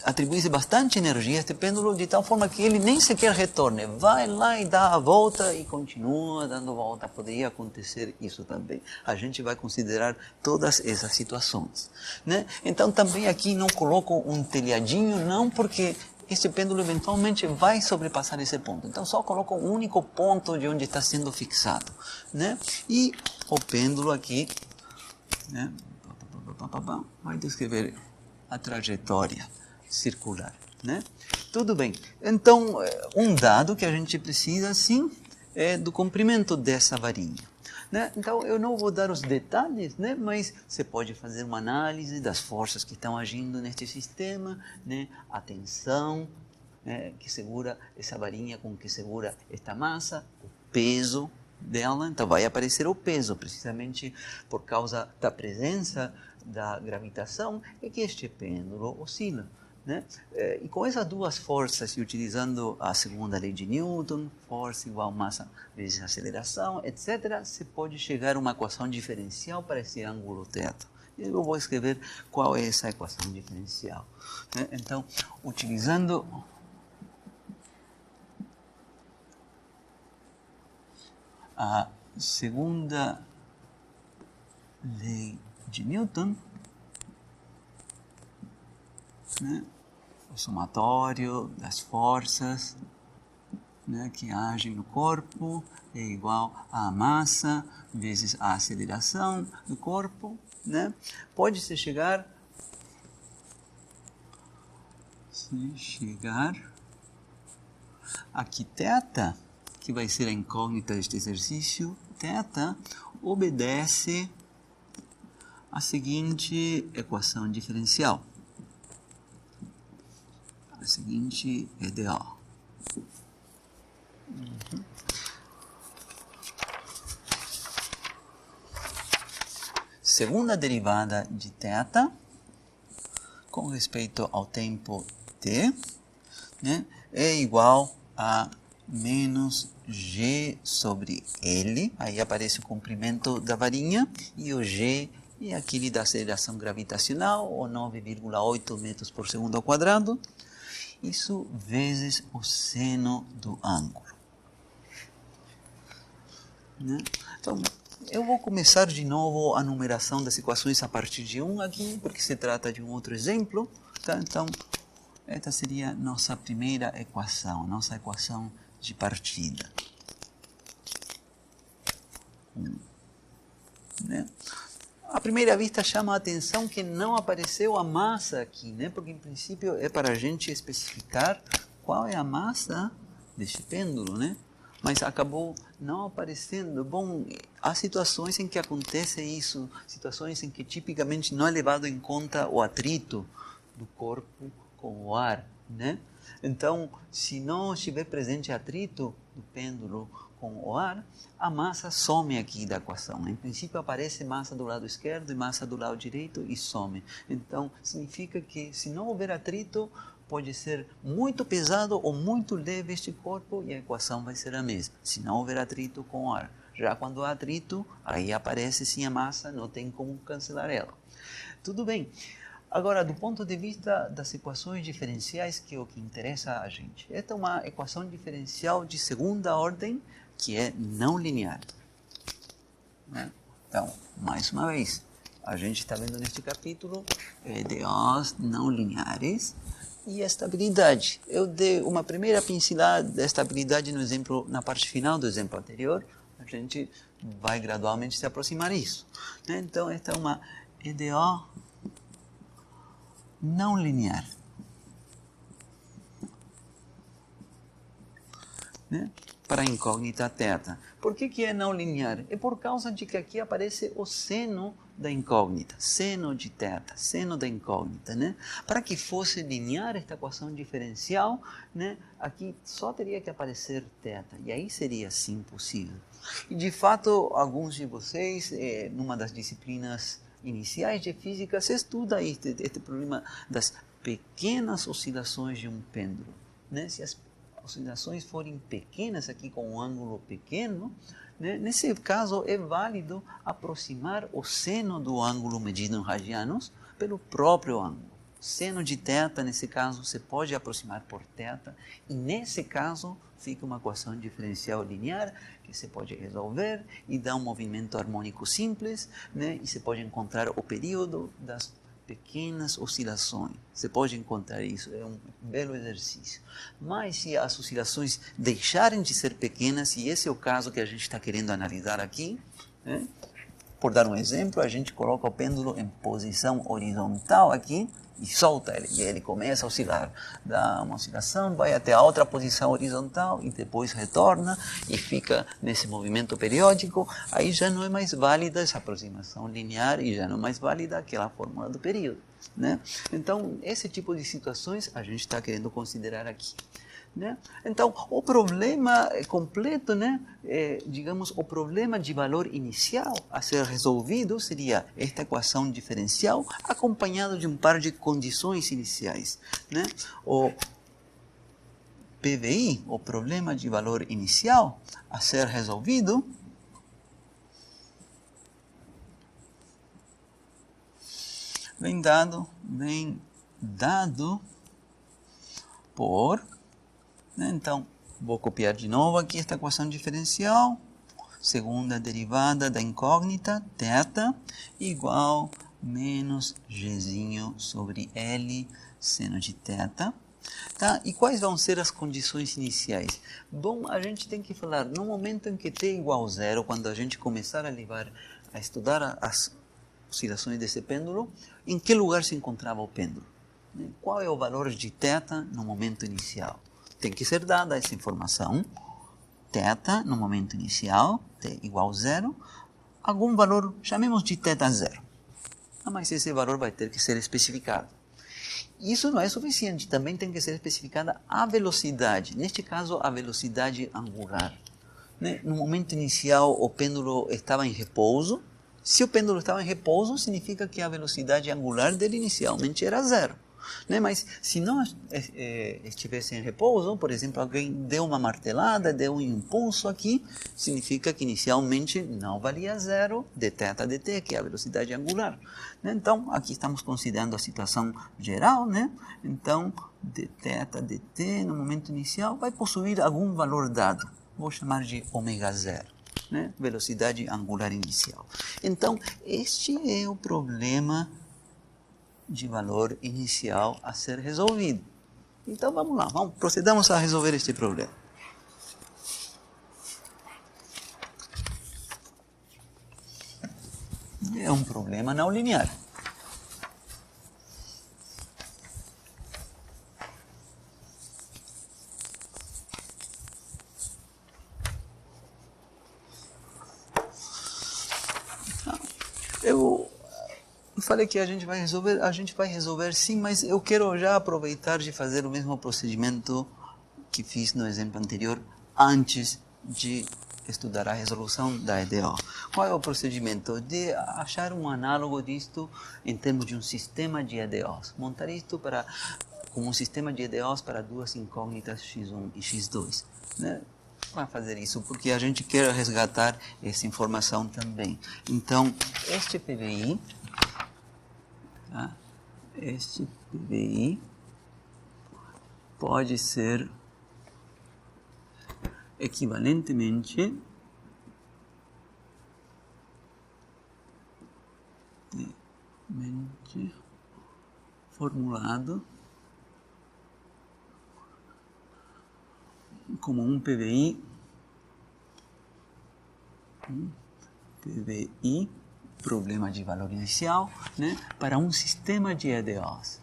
atribuísse bastante energia a este pêndulo, de tal forma que ele nem sequer retorne. Vai lá e dá a volta e continua dando volta. Poderia acontecer isso também. A gente vai considerar todas essas situações, né? Então também aqui não coloco um telhadinho, não, porque este pêndulo eventualmente vai sobrepassar esse ponto. Então só coloco um único ponto de onde está sendo fixado, né? E o pêndulo aqui, né, vai descrever a trajetória circular, né? Tudo bem. Então, um dado que a gente precisa, sim, é do comprimento dessa varinha, né? Então, eu não vou dar os detalhes, né? Mas você pode fazer uma análise das forças que estão agindo neste sistema, né? A tensão, né, que segura essa varinha, com que segura esta massa, o peso dela. Então, vai aparecer o peso, precisamente por causa da presença da gravitação, é que este pêndulo oscila, né? E com essas duas forças, e utilizando a segunda lei de Newton, força igual massa vezes aceleração, etc., se pode chegar a uma equação diferencial para esse ângulo θ. Eu vou escrever qual é essa equação diferencial, né? Então, utilizando a segunda lei de Newton, né? O somatório das forças, né, que agem no corpo é igual à massa vezes a aceleração do corpo, né? Pode-se chegar aqui θ, que vai ser a incógnita deste exercício, θ obedece à seguinte equação diferencial. A seguinte EDO. Segunda derivada de θ com respeito ao tempo t, né, é igual a menos g sobre L. Aí aparece o comprimento da varinha e o g é aquele da aceleração gravitacional, ou 9,8 metros por segundo ao quadrado. Isso vezes o seno do ângulo. Né? Então, eu vou começar de novo a numeração das equações a partir de 1 aqui, porque se trata de um outro exemplo. Tá? Então, esta seria nossa primeira equação, nossa equação de partida. Né? À primeira vista chama a atenção que não apareceu a massa aqui, né? Porque em princípio é para a gente especificar qual é a massa deste pêndulo, né? Mas acabou não aparecendo. Bom, há situações em que acontece isso, situações em que tipicamente não é levado em conta o atrito do corpo com o ar, né? Então, se não estiver presente atrito do pêndulo com o ar, a massa some aqui da equação. Em princípio, aparece massa do lado esquerdo e massa do lado direito e some. Então, significa que se não houver atrito, pode ser muito pesado ou muito leve este corpo e a equação vai ser a mesma, se não houver atrito com o ar. Já quando há atrito, aí aparece sim a massa, não tem como cancelar ela. Tudo bem. Agora, do ponto de vista das equações diferenciais, que é o que interessa a gente. Esta é uma equação diferencial de segunda ordem, que é não linear. Né? Então, mais uma vez, a gente está vendo neste capítulo EDOs não lineares e a estabilidade. Eu dei uma primeira pincelada da estabilidade no exemplo, na parte final do exemplo anterior. A gente vai gradualmente se aproximar disso. Né? Então, esta é uma EDO não linear. Né? Para a incógnita θ. Por que é não linear? É por causa de que aqui aparece o seno da incógnita, seno de θ, seno da incógnita. Né? Para que fosse linear esta equação diferencial, né, aqui só teria que aparecer θ, e aí seria sim possível. E de fato, alguns de vocês, numa das disciplinas iniciais de física, se estuda este problema das pequenas oscilações de um pêndulo. Né? Se as oscilações forem pequenas, aqui com um ângulo pequeno, né? Nesse caso é válido aproximar o seno do ângulo medido em radianos pelo próprio ângulo. Seno de θ, nesse caso, você pode aproximar por θ, e nesse caso fica uma equação diferencial linear que você pode resolver e dar um movimento harmônico simples, né? E você pode encontrar o período das pequenas oscilações. Você pode encontrar isso, é um belo exercício. Mas se as oscilações deixarem de ser pequenas, e esse é o caso que a gente está querendo analisar aqui, né? Por dar um exemplo, a gente coloca o pêndulo em posição horizontal aqui e solta ele, e ele começa a oscilar. Dá uma oscilação, vai até a outra posição horizontal e depois retorna e fica nesse movimento periódico. Aí já não é mais válida essa aproximação linear e já não é mais válida aquela fórmula do período. Né? Então, esse tipo de situações a gente está querendo considerar aqui. Né? Então, o problema completo, né? Digamos, o problema de valor inicial a ser resolvido seria esta equação diferencial acompanhado de um par de condições iniciais. Né? O PVI, o problema de valor inicial a ser resolvido, vem dado por... Então, vou copiar de novo aqui esta equação diferencial. segunda derivada da incógnita, θ, igual menos Gzinho sobre L seno de θ. Tá? E quais vão ser as condições iniciais? Bom, a gente tem que falar, no momento em que t igual a zero, quando a gente começar a estudar as oscilações desse pêndulo, em que lugar se encontrava o pêndulo? Qual é o valor de θ no momento inicial? Tem que ser dada essa informação. θ no momento inicial, t igual a zero, algum valor, chamemos de θ0. Mas esse valor vai ter que ser especificado. Isso não é suficiente, também tem que ser especificada a velocidade, neste caso a velocidade angular. No momento inicial o pêndulo estava em repouso. Se o pêndulo estava em repouso, significa que a velocidade angular dele inicialmente era zero. Mas se não estivesse em repouso, por exemplo, alguém deu uma martelada, deu um impulso aqui, significa que inicialmente não valia zero dθ dt, que é a velocidade angular. Então, aqui estamos considerando a situação geral. Então, dθ dt no momento inicial vai possuir algum valor dado. Vou chamar de ω0. Velocidade angular inicial. Então, este é o problema de valor inicial a ser resolvido. Então vamos lá, procedamos a resolver este problema. É um problema não linear. Eu falei que a gente vai resolver sim, mas eu quero já aproveitar de fazer o mesmo procedimento que fiz no exemplo anterior, antes de estudar a resolução da EDO. Qual é o procedimento? De achar um análogo disto em termos de um sistema de EDOs. Montar isto como um sistema de EDOs para duas incógnitas x1 e x2. Vai fazer isso porque a gente quer resgatar essa informação também. Então, este PVI... Este PVI pode ser equivalentemente formulado como um PVI problema de valor inicial, para um sistema de EDOs.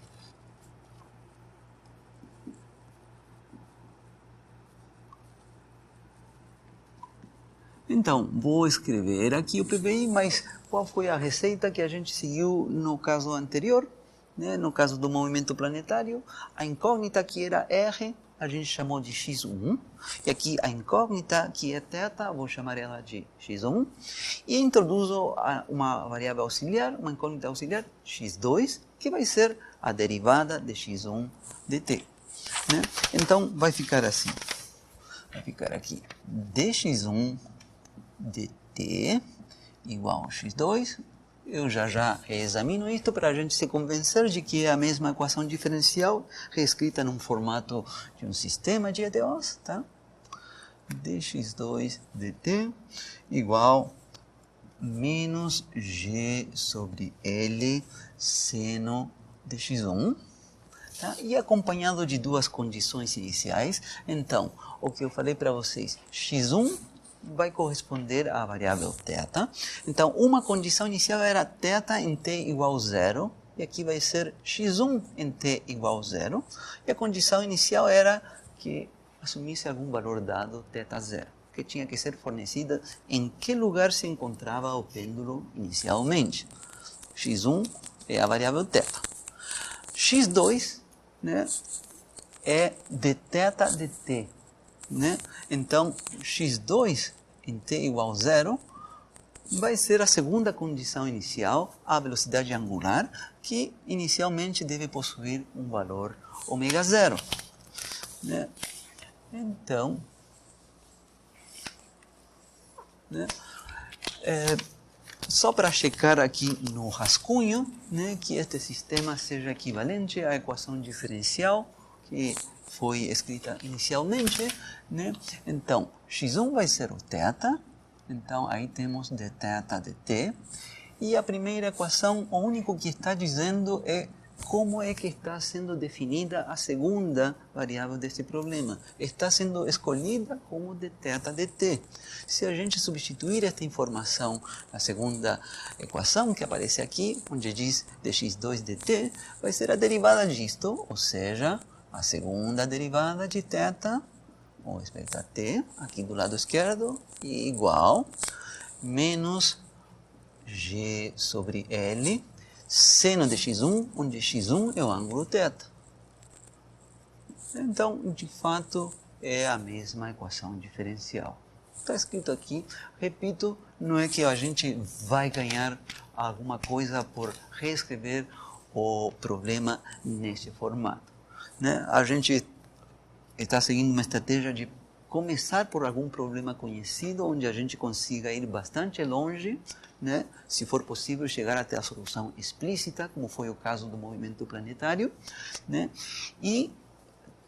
Então, vou escrever aqui o PVI, mas qual foi a receita que a gente seguiu no caso anterior? No caso do movimento planetário, a incógnita que era R, a gente chamou de x1, e aqui a incógnita que é θ, vou chamar ela de x1, e introduzo uma variável auxiliar, uma incógnita auxiliar, x2, que vai ser a derivada de x1 dt. Então, vai ficar assim, vai ficar aqui dx1 dt igual a x2, eu já reexamino isto para a gente se convencer de que é a mesma equação diferencial reescrita num formato de um sistema de EDOs, tá? dx2 dt igual menos g sobre L seno de x1, tá? E acompanhado de duas condições iniciais. Então, o que eu falei para vocês, x1 vai corresponder à variável θ. Então, uma condição inicial era θ em t igual a zero, e aqui vai ser x1 em t igual a zero, e a condição inicial era que assumisse algum valor dado θ0, que tinha que ser fornecida em que lugar se encontrava o pêndulo inicialmente. x1 é a variável θ. x2 é dθ dt. Então, x2 em t igual a zero vai ser a segunda condição inicial, a velocidade angular, que inicialmente deve possuir um valor ω0. Então, só para checar aqui no rascunho, que este sistema seja equivalente à equação diferencial que foi escrita inicialmente, então x1 vai ser o θ, Então, aí temos dθ dt. E a primeira equação, o único que está dizendo é como é que está sendo definida a segunda variável deste problema. Está sendo escolhida como dθ dt. Se a gente substituir esta informação na segunda equação que aparece aqui, onde diz dx2 dt, vai ser a derivada disto, ou seja, a segunda derivada de θ com respeito a t, aqui do lado esquerdo, e igual menos g sobre L, seno de x1, onde x1 é o ângulo θ. Então, de fato, é a mesma equação diferencial. Está escrito aqui, repito, não é que a gente vai ganhar alguma coisa por reescrever o problema neste formato, né? A gente está seguindo uma estratégia de começar por algum problema conhecido, onde a gente consiga ir bastante longe, né? Se for possível, chegar até a solução explícita, como foi o caso do movimento planetário, né? E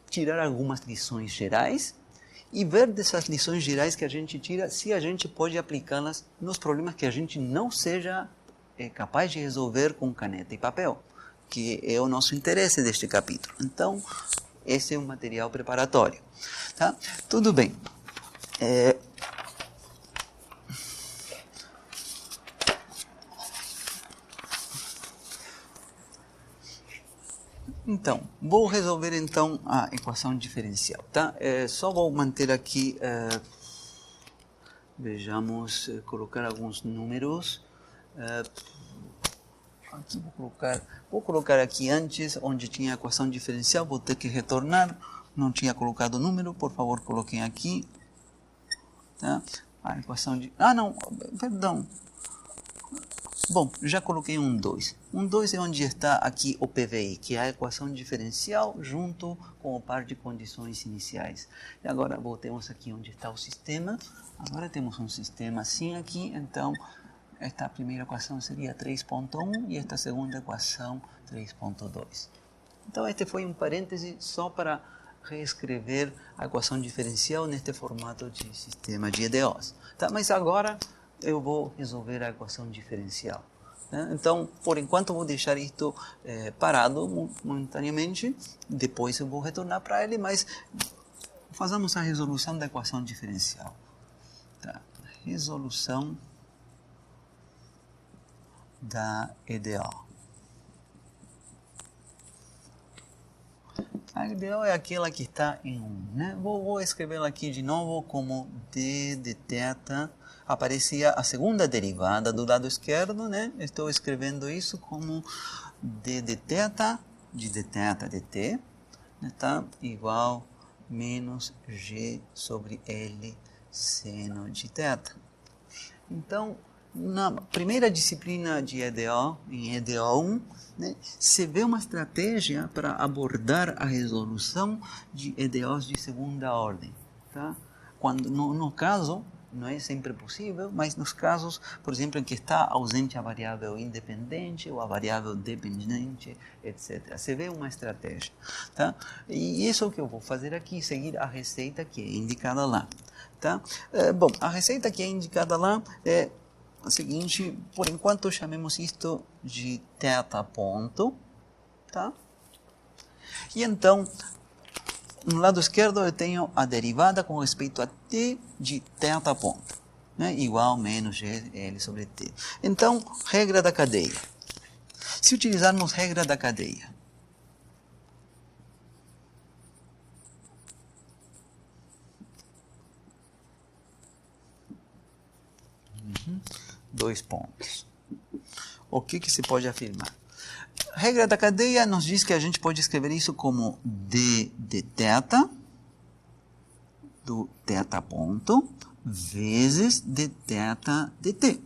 tirar algumas lições gerais e ver dessas lições gerais que a gente tira, se a gente pode aplicá-las nos problemas que a gente não seja capaz de resolver com caneta e papel, que é o nosso interesse deste capítulo. Então, esse é um material preparatório. Tá? Tudo bem. Então, vou resolver então a equação diferencial. Tá? Só vou manter aqui, vejamos, colocar alguns números. Aqui vou colocar aqui antes, onde tinha a equação diferencial, vou ter que retornar. Não tinha colocado o número, por favor, coloquem aqui. Tá? A equação de... Ah, não, perdão. Bom, já coloquei um 2. Um 2 é onde está aqui o PVI, que é a equação diferencial junto com o par de condições iniciais. E agora voltemos aqui onde está o sistema. Agora temos um sistema assim aqui, então esta primeira equação seria 3.1 e esta segunda equação 3.2. Então este foi um parêntese só para reescrever a equação diferencial neste formato de sistema de EDOs. Tá? Mas agora eu vou resolver a equação diferencial. Né? Então, por enquanto, vou deixar isto parado momentaneamente. Depois eu vou retornar para ele, mas façamos a resolução da equação diferencial. Tá? Resolução da EDO. A EDO é aquela que está em 1. Né? Vou escrevê-la aqui de novo como d de θ. Aparecia a segunda derivada do lado esquerdo, né? Estou escrevendo isso como d de θ de dθ dt, né? Tá? Igual menos g sobre L seno de θ. Então, na primeira disciplina de EDO, em EDO1, né, se vê uma estratégia para abordar a resolução de EDOs de segunda ordem. Tá? Quando, no caso, não é sempre possível, mas nos casos, por exemplo, em que está ausente a variável independente ou a variável dependente, etc. Se vê uma estratégia. Tá? E isso é o que eu vou fazer aqui, seguir a receita que é indicada lá. Tá? Bom, a receita que é indicada lá é o seguinte, por enquanto chamemos isto de θ ponto, tá? E então, no lado esquerdo eu tenho a derivada com respeito a t de θ ponto, né? Igual menos L sobre t. Então, regra da cadeia. Se utilizarmos regra da cadeia, dois pontos. O que se pode afirmar? A regra da cadeia nos diz que a gente pode escrever isso como d de θ do θ ponto vezes dθ dt.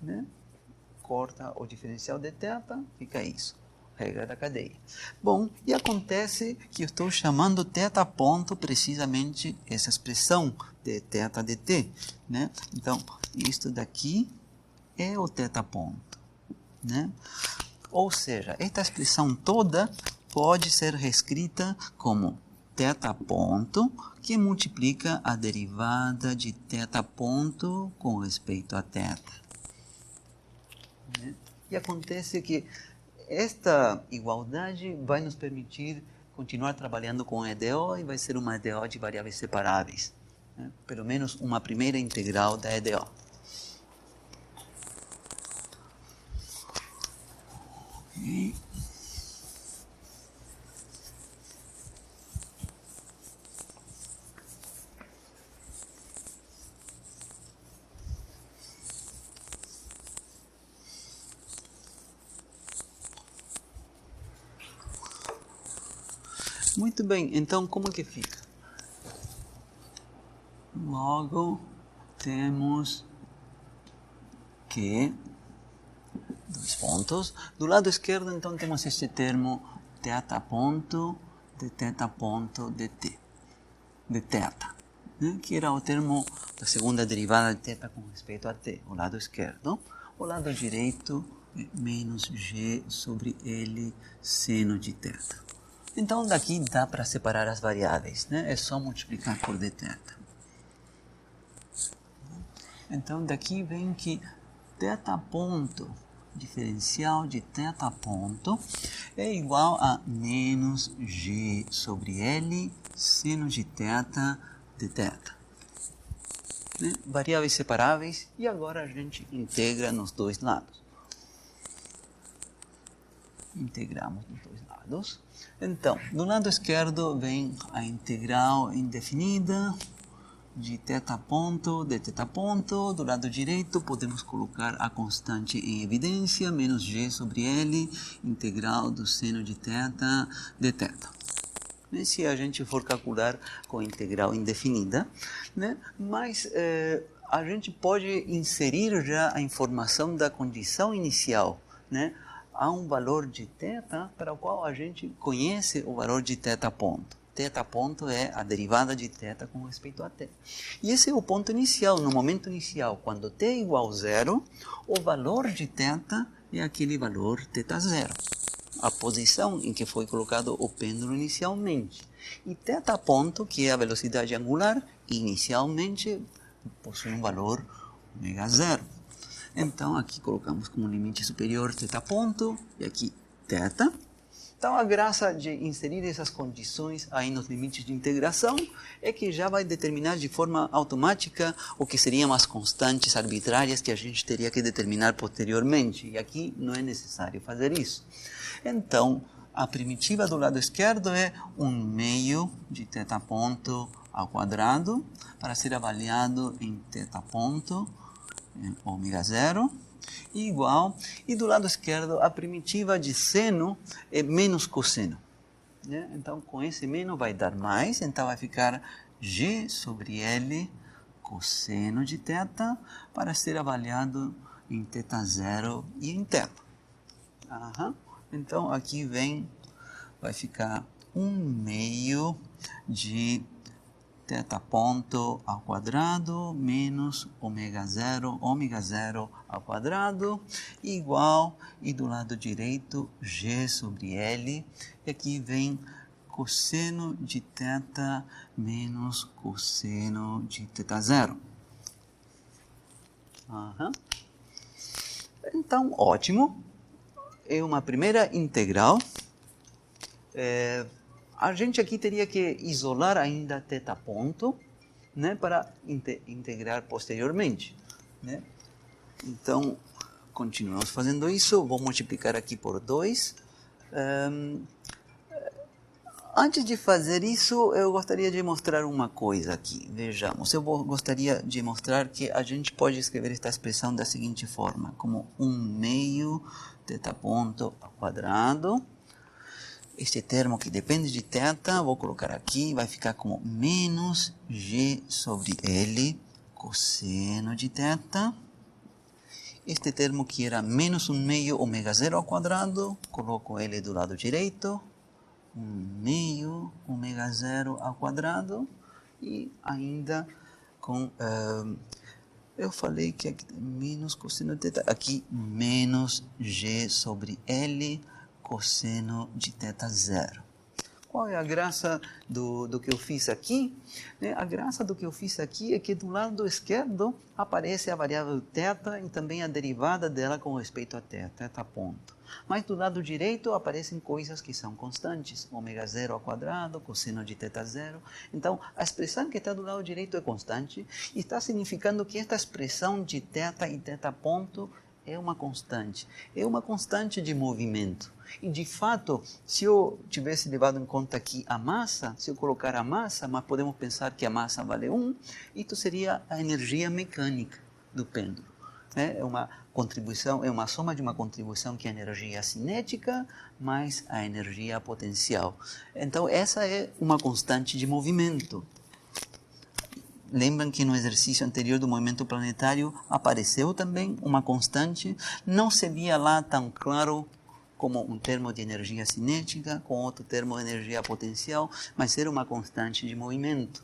Né? Corta o diferencial de θ, fica isso. Regra da cadeia. Bom, e acontece que eu estou chamando θ ponto precisamente essa expressão de θ dt. Né? Então, isto daqui é o θ ponto. Né? Ou seja, esta expressão toda pode ser reescrita como θ ponto, que multiplica a derivada de θ ponto com respeito a θ. E acontece que esta igualdade vai nos permitir continuar trabalhando com EDO e vai ser uma EDO de variáveis separáveis. Né? Pelo menos uma primeira integral da EDO. Okay. Muito bem, então como que fica? Logo, temos que, dois pontos, do lado esquerdo então temos este termo θ ponto de θ ponto de t, de θ, né? Que era o termo da segunda derivada de θ com respeito a t, o lado esquerdo. O lado direito é menos g sobre L seno de θ. Então, daqui dá para separar as variáveis, né? É só multiplicar por dθ. Então, daqui vem que θ ponto, diferencial de θ ponto, é igual a menos g sobre L seno de θ de θ. Né? Variáveis separáveis, e agora a gente integra nos dois lados. Integramos nos dois lados. Então, do lado esquerdo vem a integral indefinida de θ ponto, de θ ponto. Do lado direito podemos colocar a constante em evidência, menos g sobre L, integral do seno de θ de θ. E se a gente for calcular com integral indefinida, né? Mas a gente pode inserir já a informação da condição inicial, né? Há um valor de θ para o qual a gente conhece o valor de θ ponto. Θ ponto é a derivada de θ com respeito a t. E esse é o ponto inicial, no momento inicial. Quando t é igual a zero, o valor de θ é aquele valor θ0. A posição em que foi colocado o pêndulo inicialmente. E θ ponto, que é a velocidade angular, inicialmente possui um valor ω0. Então, aqui colocamos como limite superior θ ponto, e aqui θ. Então, a graça de inserir essas condições aí nos limites de integração é que já vai determinar de forma automática o que seriam as constantes arbitrárias que a gente teria que determinar posteriormente. E aqui não é necessário fazer isso. Então, a primitiva do lado esquerdo é 1/2 de θ ponto ao quadrado, para ser avaliado em θ ponto, ω0, igual, e do lado esquerdo a primitiva de seno é menos cosseno. Né? Então, com esse menos vai dar mais, então vai ficar g sobre L cosseno de θ, para ser avaliado em θ0 e em θ. Então, aqui vai ficar 1/2 de θ ponto ao quadrado menos ω0 ao quadrado, igual, e do lado direito, g sobre L, e aqui vem cosseno de θ menos cosseno de θ0. Então, ótimo. É uma primeira integral. A gente aqui teria que isolar ainda θ ponto, né, para integrar posteriormente. Né? Então, continuamos fazendo isso. Vou multiplicar aqui por 2. Antes de fazer isso, eu gostaria de mostrar uma coisa aqui. Vejamos, eu gostaria de mostrar que a gente pode escrever esta expressão da seguinte forma, como 1/2 θ ponto ao quadrado. Este termo que depende de θ, vou colocar aqui, vai ficar como menos g sobre L cosseno de θ. Este termo que era menos 1/2 ω0 ao quadrado, coloco ele do lado direito. 1/2 ω0 ao quadrado. E ainda com... eu falei que aqui menos cosseno de θ, aqui menos g sobre L cosseno de θ0. Qual é a graça do que eu fiz aqui? A graça do que eu fiz aqui é que do lado esquerdo aparece a variável θ e também a derivada dela com respeito a θ, θ ponto. Mas do lado direito aparecem coisas que são constantes, ω0 ao quadrado, cosseno de θ0. Então, a expressão que está do lado direito é constante e está significando que esta expressão de θ e θ ponto é uma constante de movimento. E de fato, se eu tivesse levado em conta aqui a massa, se eu colocar a massa, mas podemos pensar que a massa vale 1, isso seria a energia mecânica do pêndulo. É uma contribuição, é uma soma de uma contribuição que é a energia cinética mais a energia potencial. Então, essa é uma constante de movimento. Lembram que no exercício anterior do movimento planetário apareceu também uma constante, não se via lá tão claro como um termo de energia cinética, com outro termo de energia potencial, mas era uma constante de movimento.